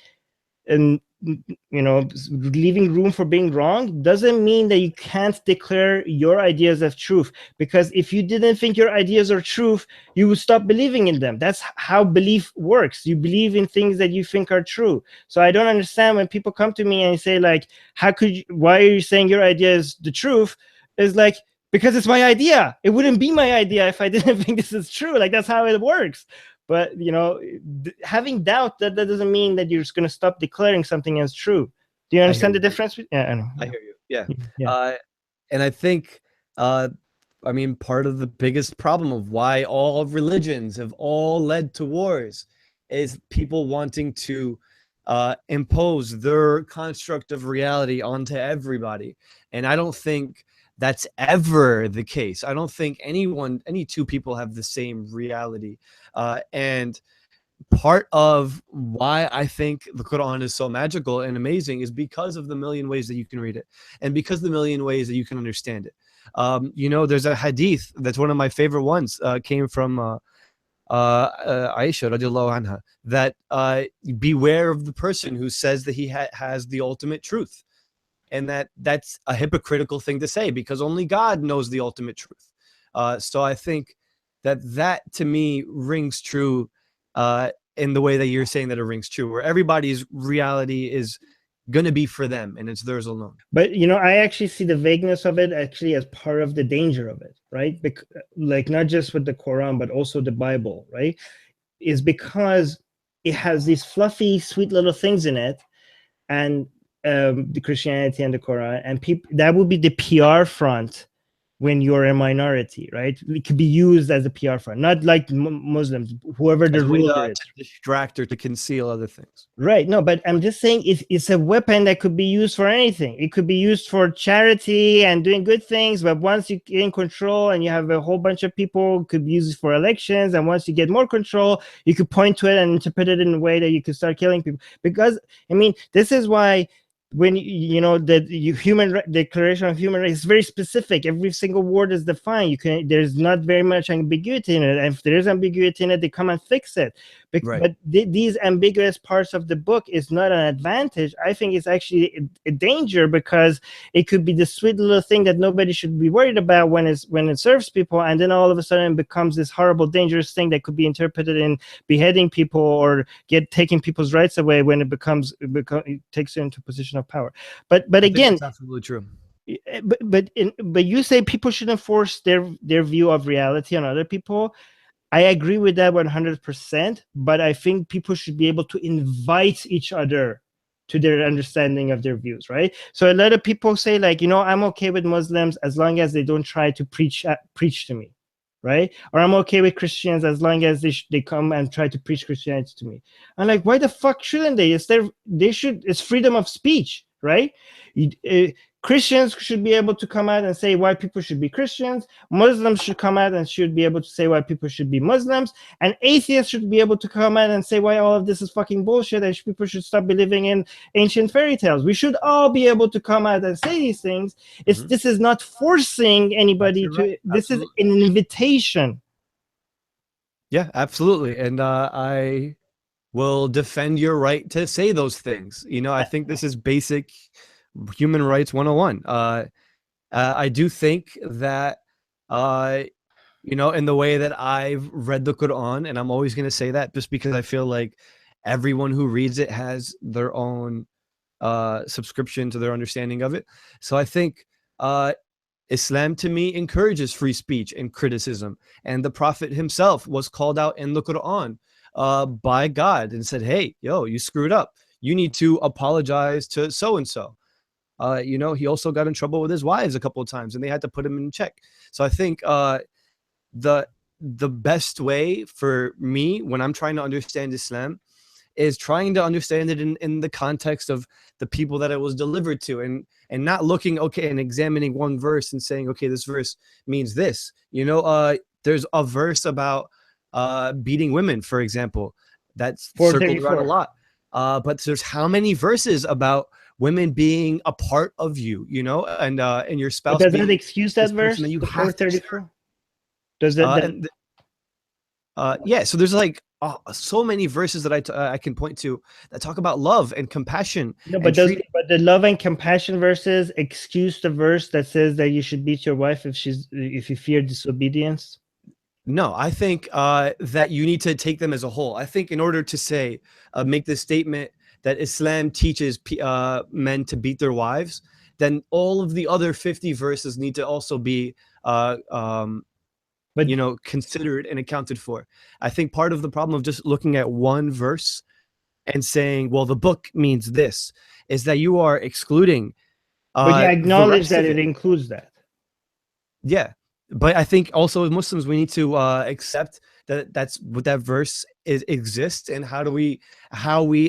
and, you know, leaving room for being wrong doesn't mean that you can't declare your ideas as truth. Because if you didn't think your ideas are truth, you would stop believing in them. That's how belief works. You believe in things that you think are true. So I don't understand when people come to me and say, like, why are you saying your idea is the truth? It's like, because it's my idea. It wouldn't be my idea if I didn't think this is true. Like, that's how it works. But, you know, having doubt, that doesn't mean that you're just going to stop declaring something as true. Do you understand the difference? Yeah, I know. I hear you. Yeah. And I think, I mean, part of the biggest problem of why all religions have all led to wars is people wanting to impose their construct of reality onto everybody. And I don't think that's ever the case. I don't think any two people have the same reality. And part of why I think the Quran is so magical and amazing is because of the million ways that you can read it, and because the million ways that you can understand it. You know, there's a hadith that's one of my favorite ones, came from Aisha radiallahu anha, that beware of the person who says that he has the ultimate truth. And that's a hypocritical thing to say, because only God knows the ultimate truth. So I think that to me rings true in the way that you're saying that it rings true, where everybody's reality is going to be for them and it's theirs alone. But, you know, I actually see the vagueness of it actually as part of the danger of it, right? Like, not just with the Quran, but also the Bible, right? Is because it has these fluffy, sweet little things in it, and the Christianity and the Quran, and people, that would be the PR front when you're a minority, right? It could be used as a PR front, not like Muslims, whoever the ruler is. To distract or to conceal other things. Right. No, but I'm just saying it's a weapon that could be used for anything. It could be used for charity and doing good things, but once you gain control and you have a whole bunch of people, it could be used for elections. And once you get more control, you could point to it and interpret it in a way that you could start killing people. Because, I mean, this is why when you know that Declaration of Human Rights is very specific. Every single word is defined. There's not very much ambiguity in it. And if there is ambiguity in it, they come and fix it. Right. But these ambiguous parts of the book is not an advantage. I think it's actually a danger, because it could be the sweet little thing that nobody should be worried about when it serves people, and then all of a sudden it becomes this horrible, dangerous thing that could be interpreted in beheading people or taking people's rights away when it takes you into a position of power. But again, that's absolutely true. But you say people shouldn't force their view of reality on other people. I agree with that 100%, but I think people should be able to invite each other to their understanding of their views, right? So a lot of people say, like, I'm okay with Muslims as long as they don't try to preach to me, right? Or I'm okay with Christians as long as they come and try to preach Christianity to me. I'm like, why the fuck shouldn't they? It's freedom of speech, right? Christians should be able to come out and say why people should be Christians. Muslims should come out and should be able to say why people should be Muslims. And atheists should be able to come out and say why all of this is fucking bullshit and people should stop believing in ancient fairy tales. We should all be able to come out and say these things. This is not forcing anybody to. Right. This is an invitation. Yeah, absolutely. And I will defend your right to say those things. I think this is basic human rights 101. I do think that, in the way that I've read the Quran, and I'm always going to say that just because I feel like everyone who reads it has their own subscription to their understanding of it. So I think Islam, to me, encourages free speech and criticism. And the Prophet himself was called out in the Quran by God and said, hey, you screwed up. You need to apologize to so-and-so. He also got in trouble with his wives a couple of times, and they had to put him in check. So I think the best way for me when I'm trying to understand Islam is trying to understand it in the context of the people that it was delivered to, and not looking, and examining one verse and saying, okay, this verse means this. There's a verse about beating women, for example, that's circled around a lot. But there's how many verses about women being a part of you, and your spouse. But does that excuse that verse? That you have 434. Does that? Yeah. So there's like so many verses that I can point to that talk about love and compassion. No, but but the love and compassion verses excuse the verse that says that you should beat your wife if you fear disobedience? No, I think that you need to take them as a whole. I think in order to say, make this statement that Islam teaches men to beat their wives, then all of the other 50 verses need to also be considered and accounted for. I think part of the problem of just looking at one verse and saying, well, the book means this, is that you are excluding. But you acknowledge that it includes that. Yeah. But I think also as Muslims, we need to accept that that's what that verse exists, and how we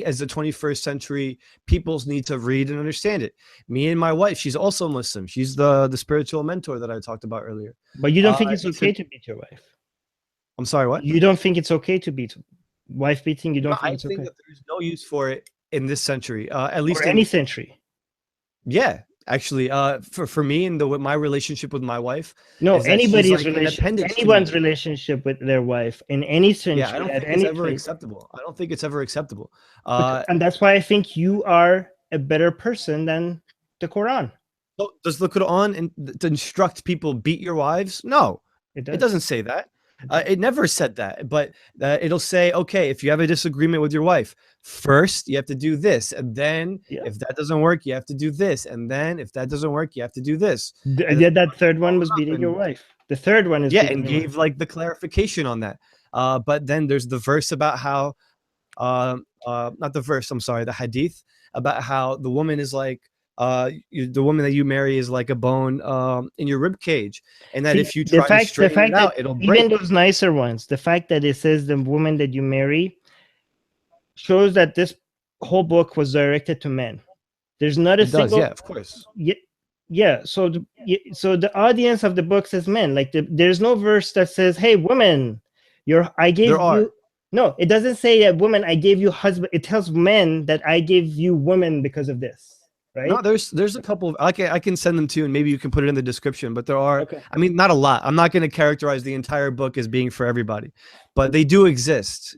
as the 21st century peoples need to read and understand it. Me and my wife, she's also Muslim. She's the spiritual mentor that I talked about earlier. But you don't think it's okay to beat your wife? I'm sorry, what? You don't think it's okay to beat wife beating? You don't think it's okay? I think that there's no use for it in this century, at least in any century. Yeah. Actually, for me and my relationship with my wife. No, anybody's anyone's relationship with their wife in any century. Yeah, I don't think it's ever acceptable. I don't think it's ever acceptable. And that's why I think you are a better person than the Quran. So does the Quran instruct people beat your wives? No, it doesn't say that. It never said that, but it'll say, okay, if you have a disagreement with your wife, first you have to do this, and then if that doesn't work, you have to do this, and then if that doesn't work, you have to do this. That third one was beating your wife. The third one is and gave like the clarification on that. But then there's the verse about how, not the verse, I'm sorry, the hadith about how the woman is like, the woman that you marry is like a bone in your rib cage, and that if you try to straighten it out, it'll break. Even those nicer ones, the fact that it says the woman that you marry shows that this whole book was directed to men. There's not a single. Yeah, of course. Yeah. So the audience of the book says men. Like there's no verse that says, "Hey, woman, I gave you." No, it doesn't say, "Woman, I gave you husband." It tells men that I gave you women because of this. right? No, there's a couple of I can send them to you and maybe you can put it in the description. But there are, Okay. I mean, not a lot. I'm not going to characterize the entire book as being for everybody, but they do exist.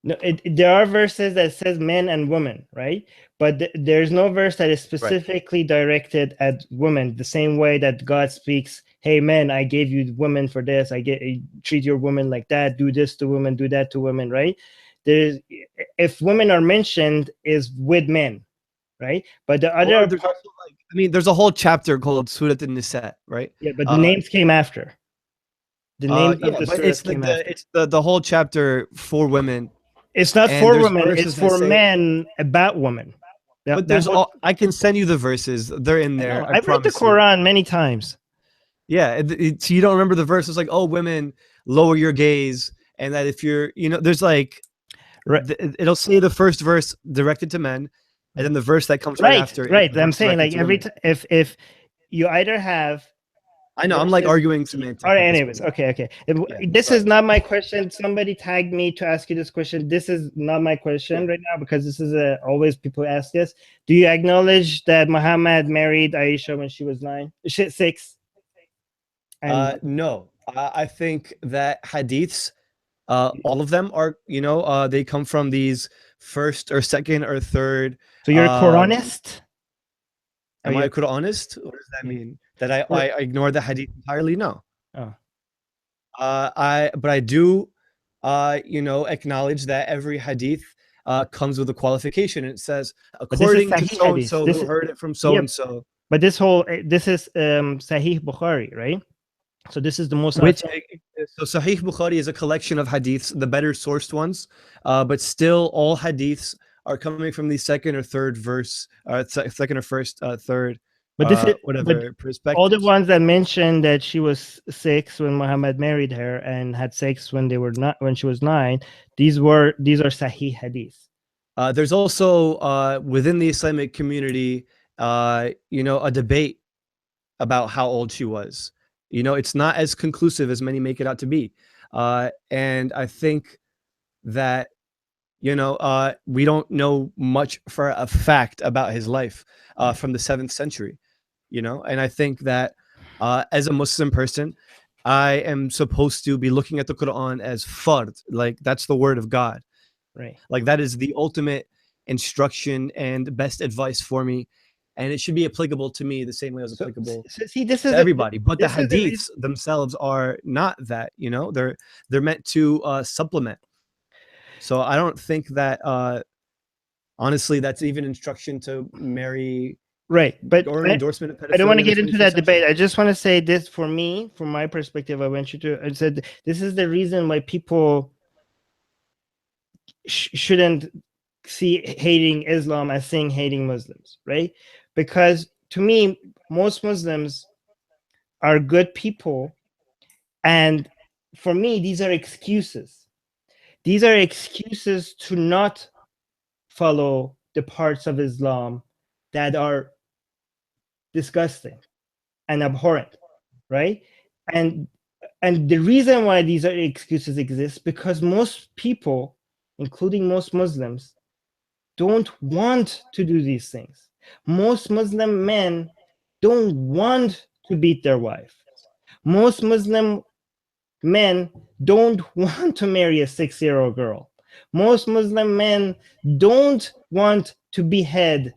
No, there are verses that says men and women, right? But there's no verse that is specifically directed at women. The same way that God speaks, "Hey, men, I gave you women for this. Treat your women like that. Do this to women. Do that to women." Right? There's if women are mentioned, is with men, right? But the other There's also like, I mean, there's a whole chapter called Surat an-Nisa, right? yeah, but the names came after. The names of Yeah, the but surahs came after. it's the whole chapter for women. It's not And for there's women. verses It's that for say, men about women. but That there's whole, all, I can send you the verses. They're in I there. know. I I've read the promise you. Quran many times. Yeah, so you don't remember the verse? It's like, oh, women, lower your gaze, and that if you're, there's like, Right. it'll say the first verse directed to men, and then the verse that comes right after is Right. the I'm verse saying directed like to women. if you either have I know, I'm like verses. arguing All semantics right. at this Anyways, point. okay. Yeah, This is right. not my question. Somebody tagged me to ask you this question. This is not my question right now because this is always people ask this. Do you acknowledge that Muhammad married Aisha when she was 6? And No, I think that hadiths, all of them are, they come from these first or second or third. so you're a Quranist? Are Am I you? a Quranist? What does that Yeah. mean? That I ignore the hadith entirely? No. Oh. But I do, acknowledge that every hadith comes with a qualification. And it says, But this is according to Sahih so and Hadith. so, This who is heard it from so yeah. and so. But this is Sahih Bukhari, right? So this is the most Which authentic. so Sahih Bukhari is a collection of hadiths, the better sourced ones, but still all hadiths are coming from the second or third verse, second or first, third, But this is but whatever all the perspectives. ones that mentioned that she was 6 when Muhammad married her and had sex when she was 9. These are Sahih Hadith. There's also within the Islamic community, a debate about how old she was. It's not as conclusive as many make it out to be. And I think that, we don't know much for a fact about his life from the 7th century, and I think that as a Muslim person, I am supposed to be looking at the Quran as fard, like that's the word of God. Right. Like that is the ultimate instruction and best advice for me. And it should be applicable to me the same way as applicable See, this to is everybody. But the this is the reason. hadiths themselves are not that, they're meant to supplement. So I don't think that honestly that's even instruction to marry, Right, but or an endorsement of I don't want pedophilia to in the get into 21st that debate. century. I just want to say this for me, from my perspective. I said this is the reason why people shouldn't see hating Islam as saying hating Muslims, right? Because to me, most Muslims are good people, and for me, these are excuses. These are excuses to not follow the parts of Islam that are disgusting and abhorrent, right? And the reason why these are excuses exist because most people, including most Muslims, don't want to do these things. Most Muslim men don't want to beat their wife. Most Muslim men don't want to marry a 6-year-old girl. Most Muslim men don't want to behead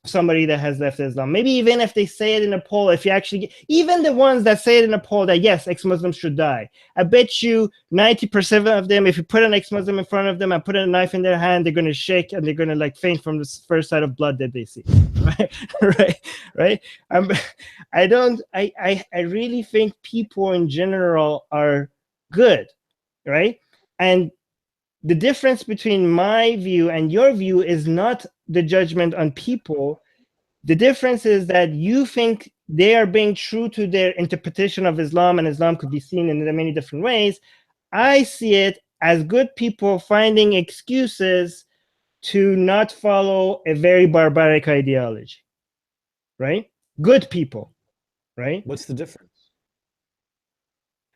somebody that has left Islam. Maybe even if they say it in a poll, if you actually even the ones that say it in a poll that yes, ex-Muslims should die, I bet you 90% of them, if you put an ex-Muslim in front of them and put a knife in their hand, they're gonna shake and they're gonna like faint from the first sight of blood that they see. Right, right. I really think people in general are good, right? And the difference between my view and your view is not the judgment on people. The difference is that you think they are being true to their interpretation of Islam, and Islam could be seen in many different ways. I see it as good people finding excuses to not follow a very barbaric ideology, right? Good people, right? What's the difference?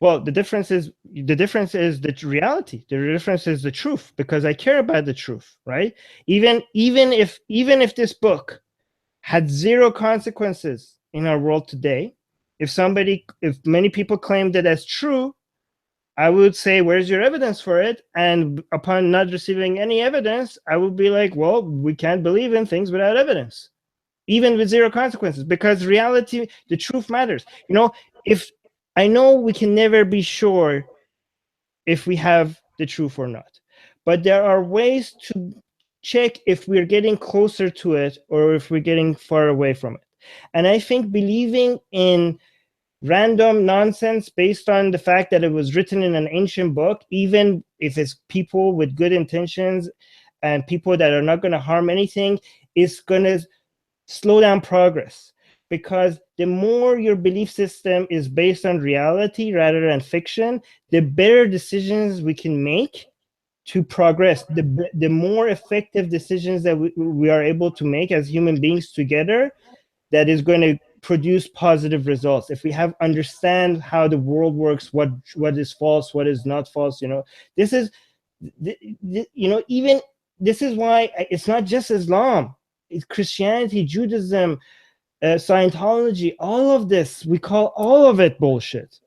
Well, the difference is the reality. The difference is the truth, because I care about the truth, right? Even if this book had zero consequences in our world today, if many people claimed it as true, I would say, where's your evidence for it? And upon not receiving any evidence, I would be like, well, we can't believe in things without evidence, even with zero consequences, because reality, the truth matters. If I know we can never be sure if we have the truth or not, but there are ways to check if we're getting closer to it or if we're getting far away from it. And I think believing in random nonsense based on the fact that it was written in an ancient book, even if it's people with good intentions and people that are not going to harm anything, is going to slow down progress. Because the more your belief system is based on reality rather than fiction, the better decisions we can make to progress, the more effective decisions that we are able to make as human beings together, that is going to produce positive results. If we understand how the world works, what is false, what is not false, this is, even this is why it's not just Islam. It's Christianity, Judaism, Scientology, all of this, we call all of it bullshit,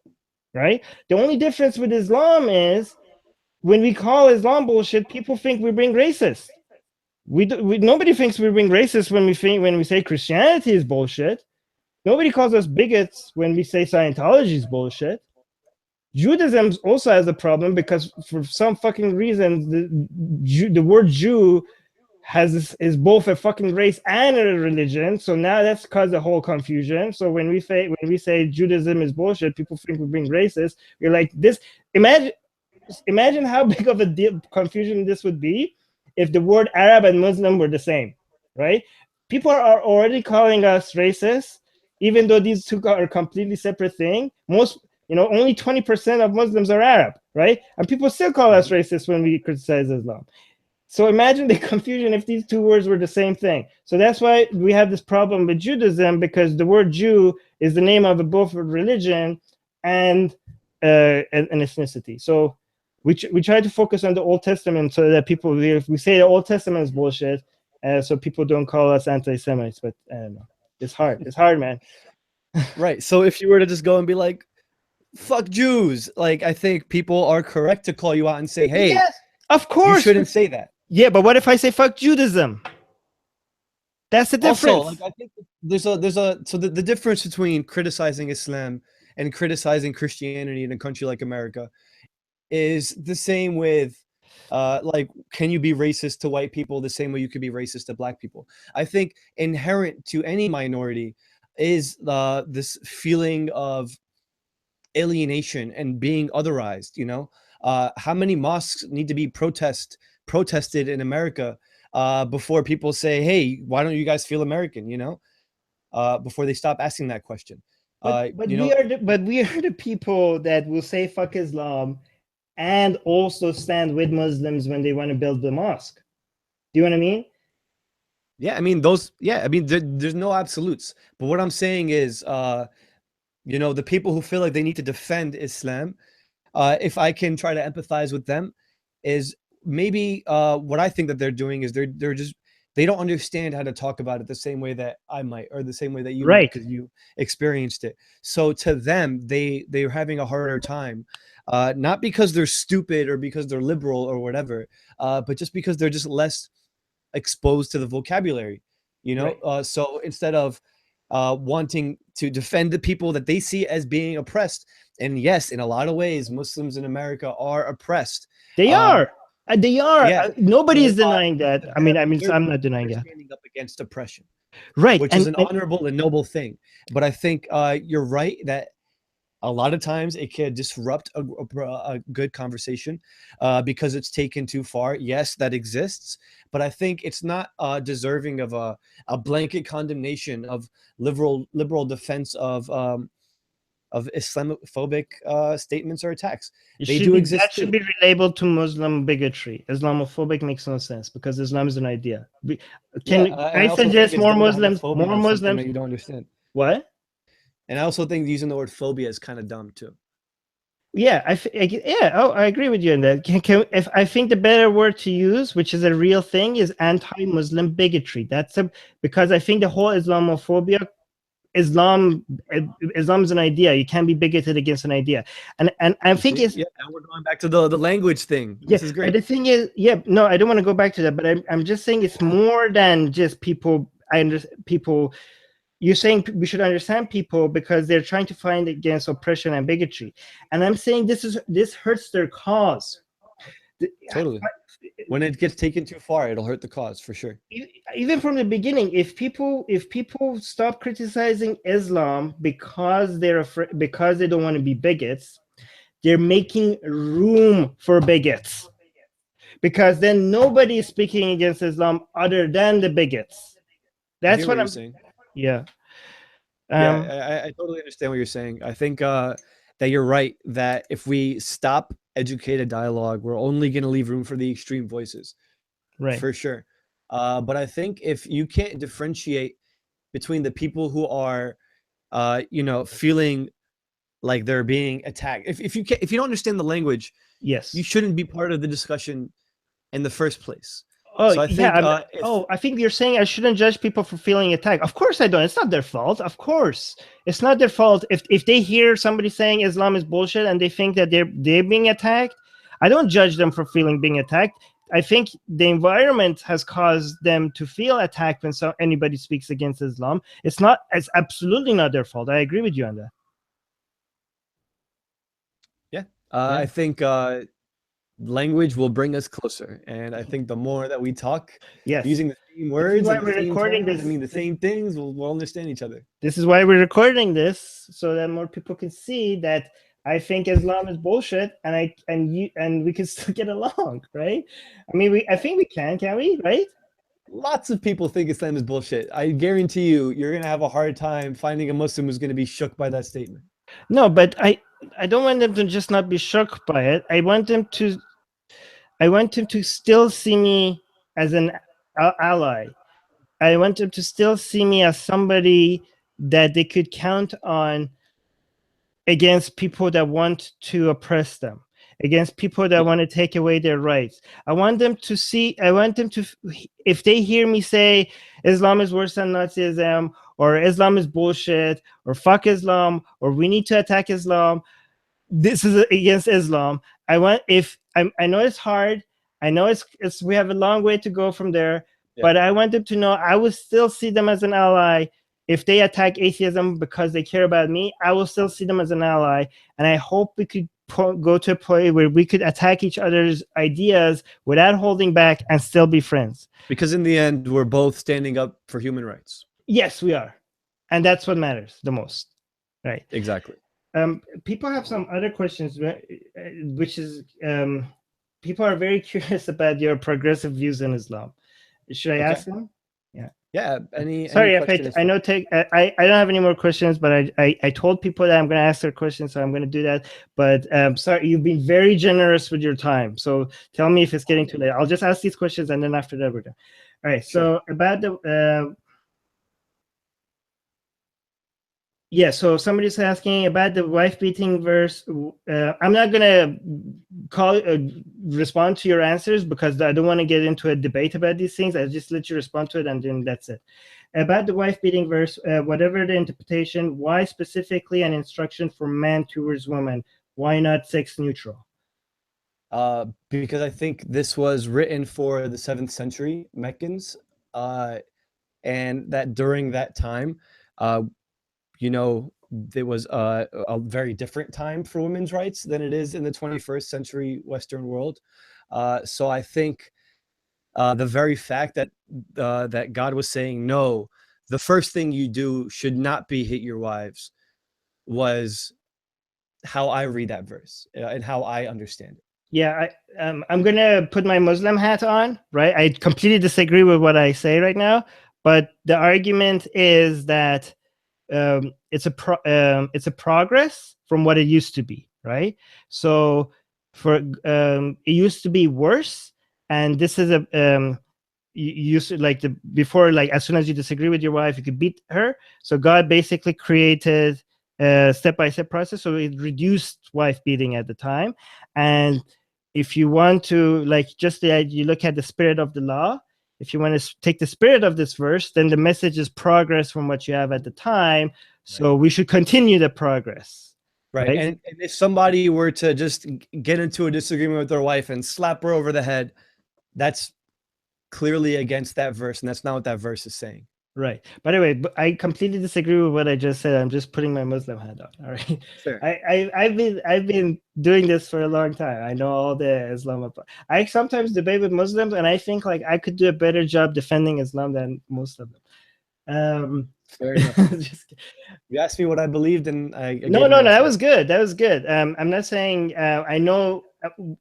right? The only difference with Islam is when we call Islam bullshit, people think we're being racist. Nobody thinks we're being racist when we say Christianity is bullshit. Nobody calls us bigots when we say Scientology is bullshit. Judaism also has a problem because for some fucking reason, the word Jew is both a fucking race and a religion. So now that's caused a whole confusion. So when we say Judaism is bullshit, people think we're being racist. We're like this. Imagine how big of a confusion this would be if the word Arab and Muslim were the same, right? People are already calling us racist, even though these two are completely separate things. Only 20% of Muslims are Arab, right? And people still call us racist when we criticize Islam. So imagine the confusion if these two words were the same thing. So that's why we have this problem with Judaism, because the word Jew is the name of both a religion and an ethnicity. So we try to focus on the Old Testament so that people, if we say the Old Testament is bullshit, so people don't call us anti-Semites. But I don't know. It's hard. It's hard, man. Right. So if you were to just go and be like, fuck Jews, like, I think people are correct to call you out and say, hey, yes, of course, you shouldn't say that. Yeah, but what if I say fuck Judaism? That's the difference. Also, like, I think the difference between criticizing Islam and criticizing Christianity in a country like America is the same with like, can you be racist to white people the same way you could be racist to black people? I think inherent to any minority is this feeling of alienation and being otherized. How many mosques need to be protested in America before people say, hey, why don't you guys feel American? Before they stop asking that question. But we are the people that will say fuck Islam and also stand with Muslims when they want to build the mosque. Do you know what I mean? Yeah, I mean, there's no absolutes. But what I'm saying is, the people who feel like they need to defend Islam, if I can try to empathize with them, is maybe what I think that they're doing is they don't understand how to talk about it the same way that I might, or the same way that you might, because you experienced it. So to them, they're having a harder time, not because they're stupid or because they're liberal or whatever, but just because they're just less exposed to the vocabulary, so instead of wanting to defend the people that they see as being oppressed, and yes, in a lot of ways, Muslims in America are oppressed. They are. Yeah, nobody is denying that. I'm not denying that. Standing up against oppression, right? Which is an honorable and noble thing. But I think you're right that a lot of times it can disrupt a good conversation because it's taken too far. Yes, that exists, but I think it's not deserving of a blanket condemnation of liberal defense of Islamophobic statements or attacks. They do exist. That should be relabeled to Muslim bigotry. Islamophobic makes no sense because Islam is an idea. Can I suggest more Muslims? More Muslims that you don't understand. What? And I also think using the word phobia is kind of dumb too. Yeah, I agree with you on that. If I think the better word to use, which is a real thing, is anti-Muslim bigotry. Because I think the whole Islamophobia, Islam Islam is an idea. You can't be bigoted against an idea, and I You think see? it's Yeah, now we're going back to the language thing. yeah. This is But great. the thing is, yeah, no, I don't want to go back to that. But I'm just saying it's more than just people. I understand people. You're saying we should understand people because they're trying to fight against oppression and bigotry, and I'm saying this hurts their cause. Totally. When it gets taken too far, it'll hurt the cause for sure. Even from the beginning, if people stop criticizing Islam because they're afraid, because they don't want to be bigots, they're making room for bigots, because then nobody is speaking against Islam other than the bigots. I hear That's what what you're I'm. saying. Yeah. Yeah, I totally understand what you're saying. I think that you're right, that if we stop educated dialogue, we're only going to leave room for the extreme voices, Right. for sure. But I think if you can't differentiate between the people who are, feeling like they're being attacked, if you don't understand the language, you Yes. shouldn't be part of the discussion in the first place. Oh So I yeah. think if I think you're saying I shouldn't judge people for feeling attacked. Of course I don't. It's not their fault. Of course, it's not their fault. If they hear somebody saying Islam is bullshit and they think that they're being attacked, I don't judge them for feeling being attacked. I think the environment has caused them to feel attacked when anybody speaks against Islam. It's absolutely not their fault. I agree with you on that. yeah, Yeah. I think language will bring us closer. And I think the more that we talk Yes. using the same This is words why and the we're same recording tones and this. mean the same things, we'll understand each other. This is why we're recording this, so that more people can see that I think Islam is bullshit, and we can still get along, right? I mean, I think we can we? Right? Lots of people think Islam is bullshit. I guarantee you're going to have a hard time finding a Muslim who's going to be shook by that statement. No, but I don't want them to just not be shocked by it. I want them to still see me as an ally. I want them to still see me as somebody that they could count on against people that want to oppress them, against people that Yeah. want to take away their rights. I want them to, if they hear me say Islam is worse than Nazism, or Islam is bullshit, or fuck Islam, or we need to attack Islam, this is against Islam. I know it's hard. I know it's we have a long way to go from there, Yeah. but I want them to know I will still see them as an ally. If they attack atheism because they care about me, I will still see them as an ally. And I hope we could go to a point where we could attack each other's ideas without holding back and still be friends. Because in the end, we're both standing up for human rights. Yes, we are. And that's what matters the most. Right. Exactly. People have some other questions, which is people are very curious about your progressive views in Islam. Should I ask them? Yeah. Yeah. Any Sorry, question I know. I don't have any more questions, but I told people that I'm going to ask their questions, so I'm going to do that. But sorry, you've been very generous with your time. So tell me if it's getting too late. I'll just ask these questions, and then after that we're done. All right. Sure. So about the. Yeah, so somebody's asking about the wife beating verse. I'm not gonna respond to your answers because I don't want to get into a debate about these things. I just let you respond to it, and then that's it. About the wife beating verse, whatever the interpretation, why specifically an instruction for man towards woman? Why not sex neutral? Because I think this was written for the 7th century Meccans, and that during that time, there was a very different time for women's rights than it is in the 21st century Western world. So I think the very fact that God was saying, no, the first thing you do should not be hit your wives, was how I read that verse and how I understand it. Yeah, I'm gonna put my Muslim hat on, right? I completely disagree with what I say right now, but the argument is that it's a progress from what it used to be, right? So it used to be worse, and this is you used to before, like as soon as you disagree with your wife, you could beat her. So God basically created step-by-step process. So it reduced wife beating at the time. And if you want to, like, just you look at the spirit of the law, if you want to take the spirit of this verse, then the message is progress from what you have at the time. So we should continue the progress. Right. And if somebody were to just get into a disagreement with their wife and slap her over the head, that's clearly against that verse, and that's not what that verse is saying. Right. By the way, I completely disagree with what I just said. I'm just putting my Muslim hat on. All right. Fair. I've been doing this for a long time. I know all the Islam. I sometimes debate with Muslims, and I think like I could do a better job defending Islam than most of them. Fair enough. You asked me what I believed, and I no, that was good. That was good. I'm not saying I know.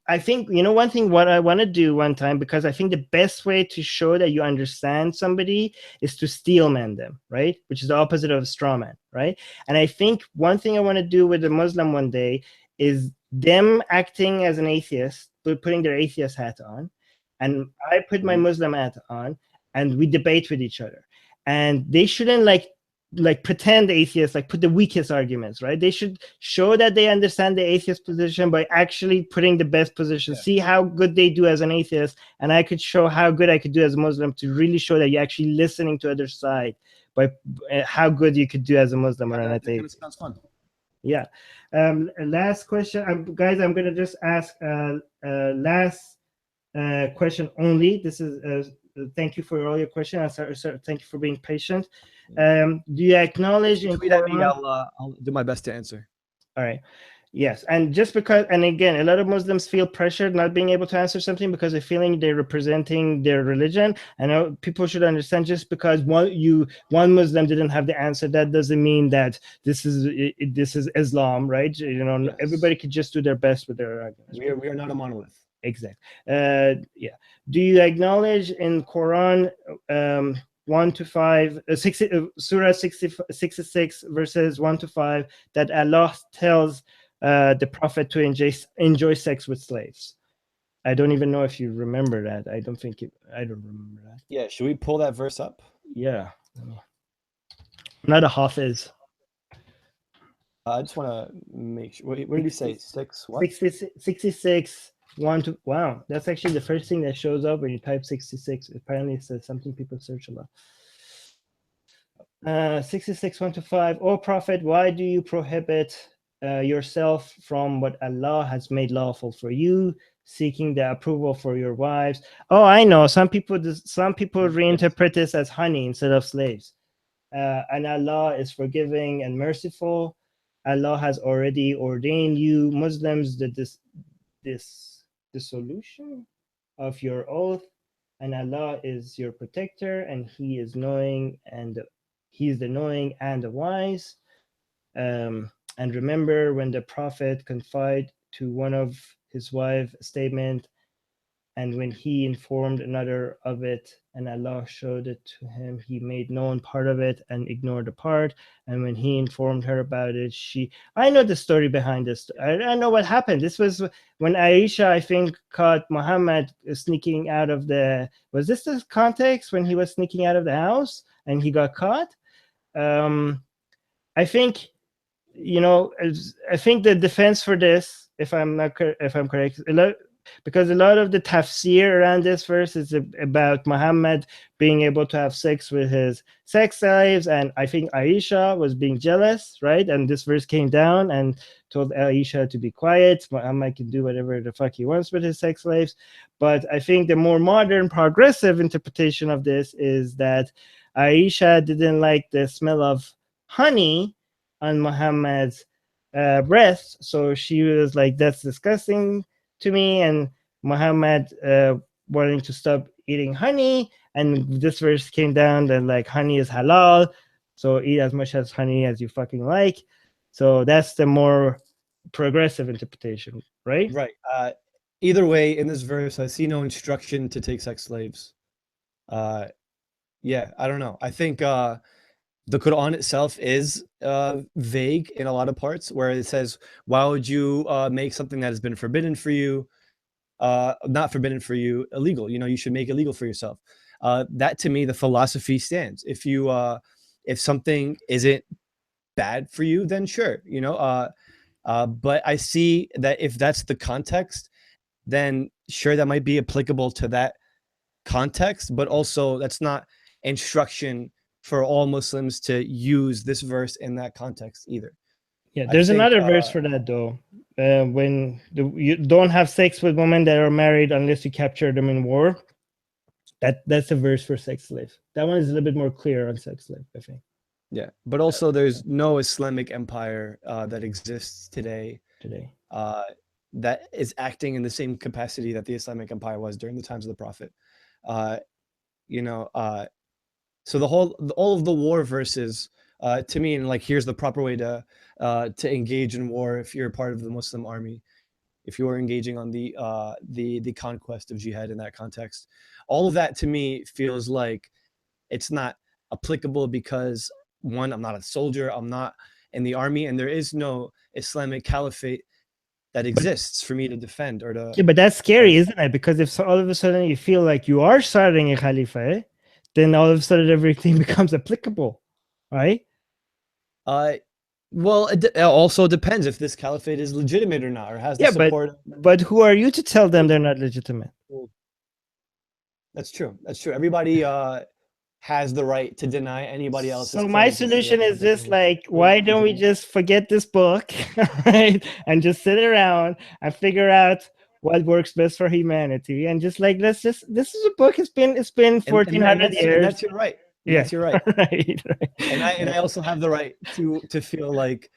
I think, you know, one thing what I want to do one time, because I think the best way to show that you understand somebody is to steelman them, right? Which is the opposite of straw man, right? And I think one thing I want to do with a Muslim one day is them acting as an atheist, putting their atheist hat on, and I put my Muslim hat on, and we debate with each other. And they shouldn't like pretend atheists, like put the weakest arguments, right? They should show that they understand the atheist position by actually putting the best position, see how good they do as an atheist, and I could show how good I could do as a Muslim, to really show that you're actually listening to other side by how good you could do as a Muslim or an atheist. Sounds fun. Yeah. Last question, guys. I'm gonna just ask last question only. This is thank you for all your questions. Thank you for being patient. Do you acknowledge in Quran? I'll do my best to answer. All right. Yes. And just because, and again, a lot of Muslims feel pressured not being able to answer something because they're feeling they're representing their religion. I know people should understand, just because one Muslim didn't have the answer, that doesn't mean that this is Islam, right? You know, everybody could just do their best with their arguments. We are not a monolith. Exactly. Yeah. Do you acknowledge in Quran 1 to 5, Surah 66 verses 1 to 5, that Allah tells the Prophet to enjoy sex with slaves? I don't even know if you remember that. I don't remember that. Yeah, should we pull that verse up? Yeah. I'm not a hafiz. I just want to make sure. What did you say? 66 1 to, wow, that's actually the first thing that shows up when you type 66. Apparently it says something people search a lot. 66 1 to 5. O Prophet, why do you prohibit yourself from what Allah has made lawful for you, seeking the approval for your wives? Oh, I know. Some people reinterpret this as honey instead of slaves. And Allah is forgiving and merciful. Allah has already ordained you Muslims the dissolution of your oath, and Allah is your protector, and He is knowing, and He is the knowing and the wise. And remember when the Prophet confided to one of his wives a statement, and when he informed another of it, and Allah showed it to him, he made known part of it and ignored the part. And when he informed her about it, I know the story behind this. I know what happened. This was when Aisha, I think, caught Muhammad sneaking out of was this the context when he was sneaking out of the house and he got caught? I think, you know, I think the defense for this, if I'm correct, because a lot of the tafsir around this verse is about Muhammad being able to have sex with his sex slaves, and I think Aisha was being jealous, right? And this verse came down and told Aisha to be quiet. Muhammad can do whatever the fuck he wants with his sex slaves. But I think the more modern, progressive interpretation of this is that Aisha didn't like the smell of honey on Muhammad's breath, so she was like, that's disgusting to me, and Muhammad wanting to stop eating honey, and this verse came down that like honey is halal, so eat as much as honey as you fucking like. So that's the more progressive interpretation, right? Right. Either way, in this verse, I see no instruction to take sex slaves. Yeah, I don't know. I think the Quran itself is vague in a lot of parts, where it says, why would you make something that has been forbidden for you, not forbidden for you, illegal? You know, you should make it legal for yourself. That, to me, the philosophy stands. If something isn't bad for you, then sure, you know. But I see that if that's the context, then sure, that might be applicable to that context, but also that's not instruction for all Muslims to use this verse in that context either. Yeah, I there's think another verse for that though. When you don't have sex with women that are married unless you capture them in war. That's a verse for sex slave. That one is a little bit more clear on sex slave, I think. yeah, but also there's no Islamic empire that exists today uh, that is acting in the same capacity that the Islamic empire was during the times of the Prophet. Uh, you know, so all of the war verses to me, and like here's the proper way to engage in war if you're part of the Muslim army, if you are engaging on the conquest of jihad in that context. All of that to me feels like it's not applicable because one, I'm not a soldier, I'm not in the army, and there is no Islamic caliphate that exists for me to defend or to. Yeah, but that's scary, isn't it? Because if all of a sudden you feel like you are starting a caliphate, then all of a sudden everything becomes applicable, right? Well, it also depends if this caliphate is legitimate or not, or has the support. But who are you to tell them they're not legitimate? That's true. That's true. Everybody has the right to deny anybody else's. So my solution is just like, why don't we just forget this book, right, and just sit around and figure out what works best for humanity, and just like this is a book. It's been 1400 years. And that's your right. Yeah, that's your right. right. And I also have the right to feel like,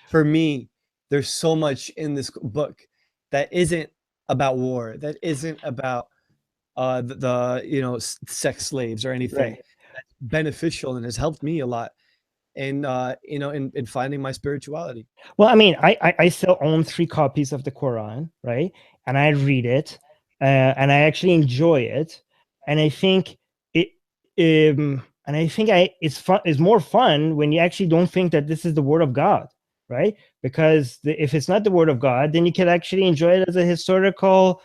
for me, there's so much in this book that isn't about war, that isn't about the sex slaves or anything. Right. That's beneficial and has helped me a lot in in finding my spirituality. Well, I mean, I still own 3 copies of the Quran, right? And I read it, and I actually enjoy it, and I think it's fun. It's more fun when you actually don't think that this is the word of God, right? Because if it's not the word of God, then you can actually enjoy it as a historical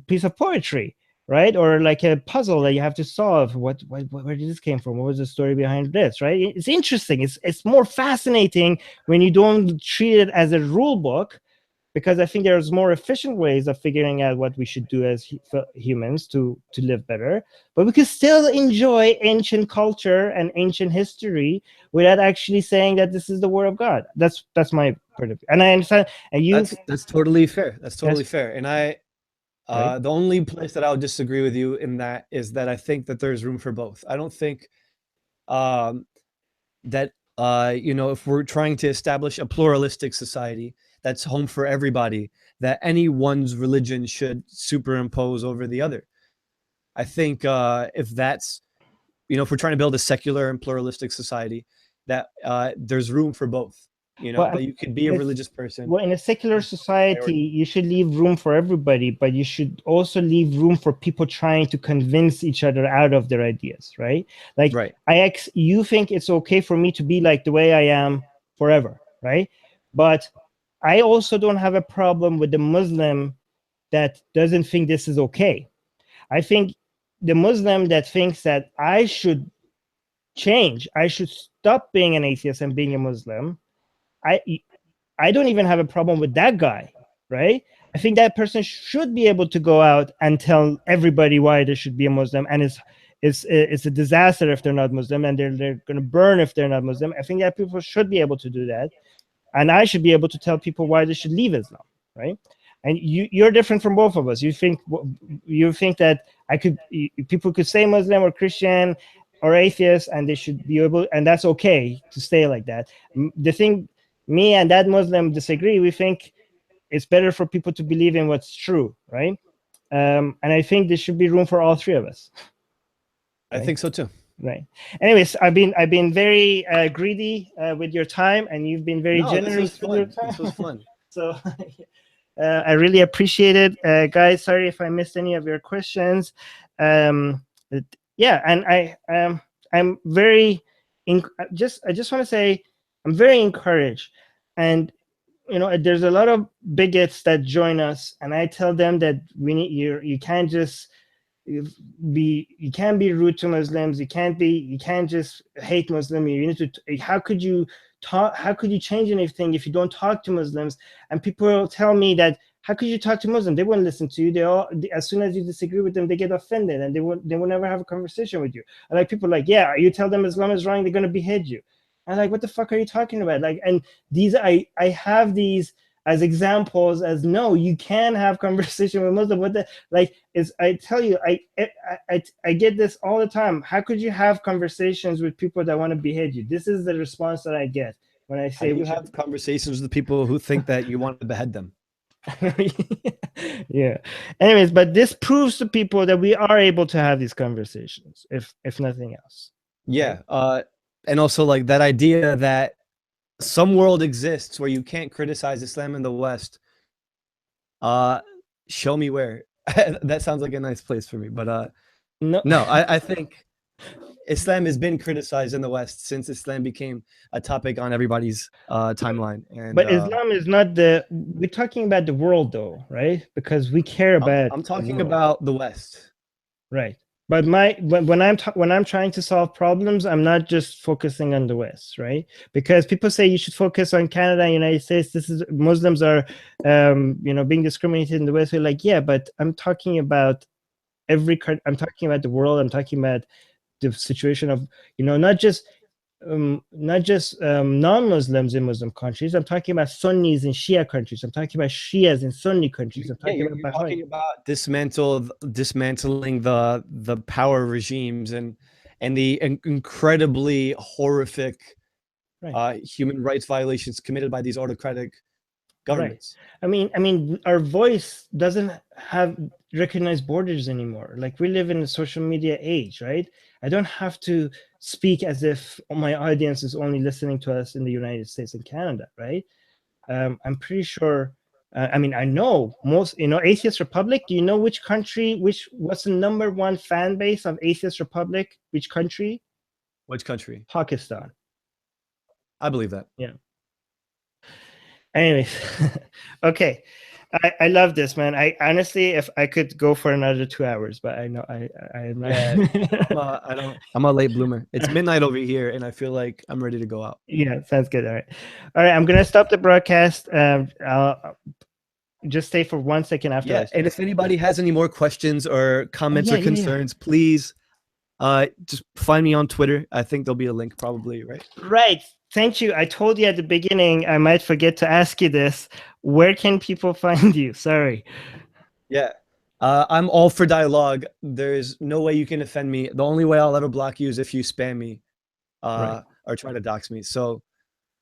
piece of poetry, right? Or like a puzzle that you have to solve. Where did this came from? What was the story behind this, right? It's interesting. It's more fascinating when you don't treat it as a rule book, because I think there's more efficient ways of figuring out what we should do as humans to live better. But we can still enjoy ancient culture and ancient history without actually saying that this is the word of God. That's my point of view. And I understand. And that's totally fair. That's totally fair. And right? The only place that I would disagree with you in that is that I think that there's room for both. I don't think that if we're trying to establish a pluralistic society that's home for everybody, that any one's religion should superimpose over the other. I think if that's, if we're trying to build a secular and pluralistic society, that there's room for both. That you could be a religious person. Well, in a secular society, you should leave room for everybody, but you should also leave room for people trying to convince each other out of their ideas, right? Like, right. You think it's okay for me to be like the way I am forever, right? But I also don't have a problem with the Muslim that doesn't think this is okay. I think the Muslim that thinks that I should change, I should stop being an atheist and being a Muslim, I don't even have a problem with that guy, right? I think that person should be able to go out and tell everybody why they should be a Muslim, and it's a disaster if they're not Muslim, and they're going to burn if they're not Muslim. I think that people should be able to do that, and I should be able to tell people why they should leave Islam, right? And you're different from both of us. You think that people could say Muslim or Christian or atheist, and they should be able, and that's okay to stay like that. The thing. Me and that Muslim disagree. We think it's better for people to believe in what's true, right? And I think there should be room for all 3 of us. Right? I think so too. Right. Anyways, I've been very greedy with your time, and you've been very generous with your time. This was fun. So I really appreciate it, guys. Sorry if I missed any of your questions. Yeah, and I'm very. I just want to say, I'm very encouraged, and there's a lot of bigots that join us, and I tell them that you can't just you can't be rude to Muslims. You can't just hate Muslim. You need to. How could you talk? How could you change anything if you don't talk to Muslims? And people tell me that, how could you talk to Muslims? They wouldn't listen to you. As soon as you disagree with them, they get offended, and they will never have a conversation with you. And like, people like, yeah, you tell them Islam is wrong, they're gonna behead you. And like, what the fuck are you talking about? Like, and these I have these as examples, as no, you can have conversation with Muslim. What the, like, is, I tell you, I get this all the time. How could you have conversations with people that want to behead you? This is the response that I get when I say, how do you have conversations with the people who think that you want to behead them? Yeah. Anyways, but this proves to people that we are able to have these conversations, if nothing else. Yeah. And also, like, that idea that some world exists where you can't criticize Islam in the West. Show me where. That sounds like a nice place for me. But no, I think Islam has been criticized in the West since Islam became a topic on everybody's timeline. And but Islam is not we're talking about the world though, right? Because we care about I'm talking about the West. Right. But when I'm trying to solve problems, I'm not just focusing on the West, right? Because people say you should focus on Canada and United States. This is, Muslims are, being discriminated in the West. We're like, yeah, but I'm talking about I'm talking about the world. I'm talking about the situation of, not just non-Muslims in Muslim countries. I'm talking about Sunnis in Shia countries. I'm talking about Shias in Sunni countries. I'm talking you're talking about dismantling the power regimes and the incredibly horrific human rights violations committed by these autocratic governments. Right. I mean, our voice doesn't have recognized borders anymore. Like, we live in a social media age, right? I don't have to speak as if my audience is only listening to us in the United States and Canada, right? I'm pretty sure. I mean, I know most. Atheist Republic. Do you know which country? What's the number one fan base of Atheist Republic? Which country? Which country? Pakistan. I believe that. Yeah. Anyways, okay. I love this, man. I honestly, if I could go for another 2 hours, but I know I'm not. Yeah, I'm a late bloomer. It's midnight over here, and I feel like I'm ready to go out. Yeah, sounds good. All right. I'm gonna stop the broadcast. I'll just stay for 1 second after. Yeah, and if anybody has any more questions or comments or concerns, please just find me on Twitter. I think there'll be a link probably, right? Right. Thank you. I told you at the beginning, I might forget to ask you this. Where can people find you? Sorry. Yeah. I'm all for dialogue. There's no way you can offend me. The only way I'll ever block you is if you spam me or try to dox me. So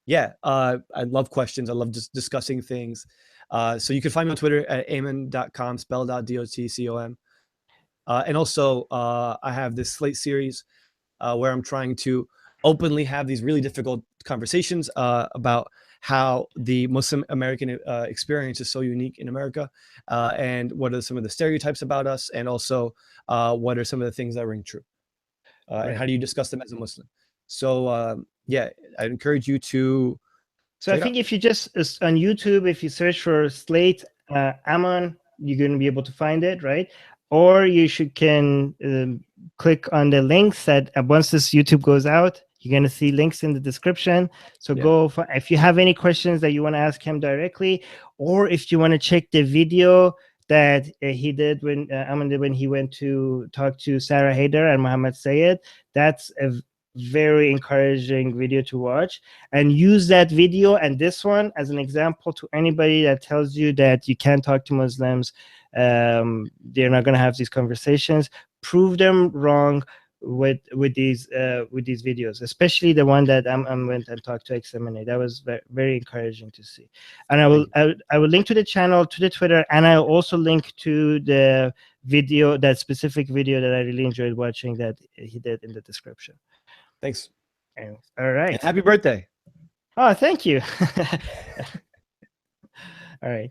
yeah, I love questions. I love just discussing things. So you can find me on Twitter at Aymann.com, spelled out DOTCOM. And also, I have this Slate series where I'm trying to openly have these really difficult conversations about how the Muslim American experience is so unique in America, and what are some of the stereotypes about us, and also what are some of the things that ring true, and how do you discuss them as a Muslim. So yeah, I encourage you to. So I think if you just on YouTube, if you search for Slate Aymann, you're going to be able to find it, right? Or you can click on the links that once this YouTube goes out, you're going to see links in the description. So go if you have any questions that you want to ask him directly, or if you want to check the video that he did when Aymann did when he went to talk to Sarah Haider and Muhammad Syed. That's a very encouraging video to watch, and use that video and this one as an example to anybody that tells you that you can't talk to Muslims. They're not going to have these conversations. Prove them wrong with these videos, especially the one that I went and talked to Exterminate. That was very, very encouraging to see. And I will link to the channel, to the Twitter, and I'll also link to the video, that specific video that I really enjoyed watching that he did, in the description. Thanks. All right. And happy birthday. Oh, thank you. All right.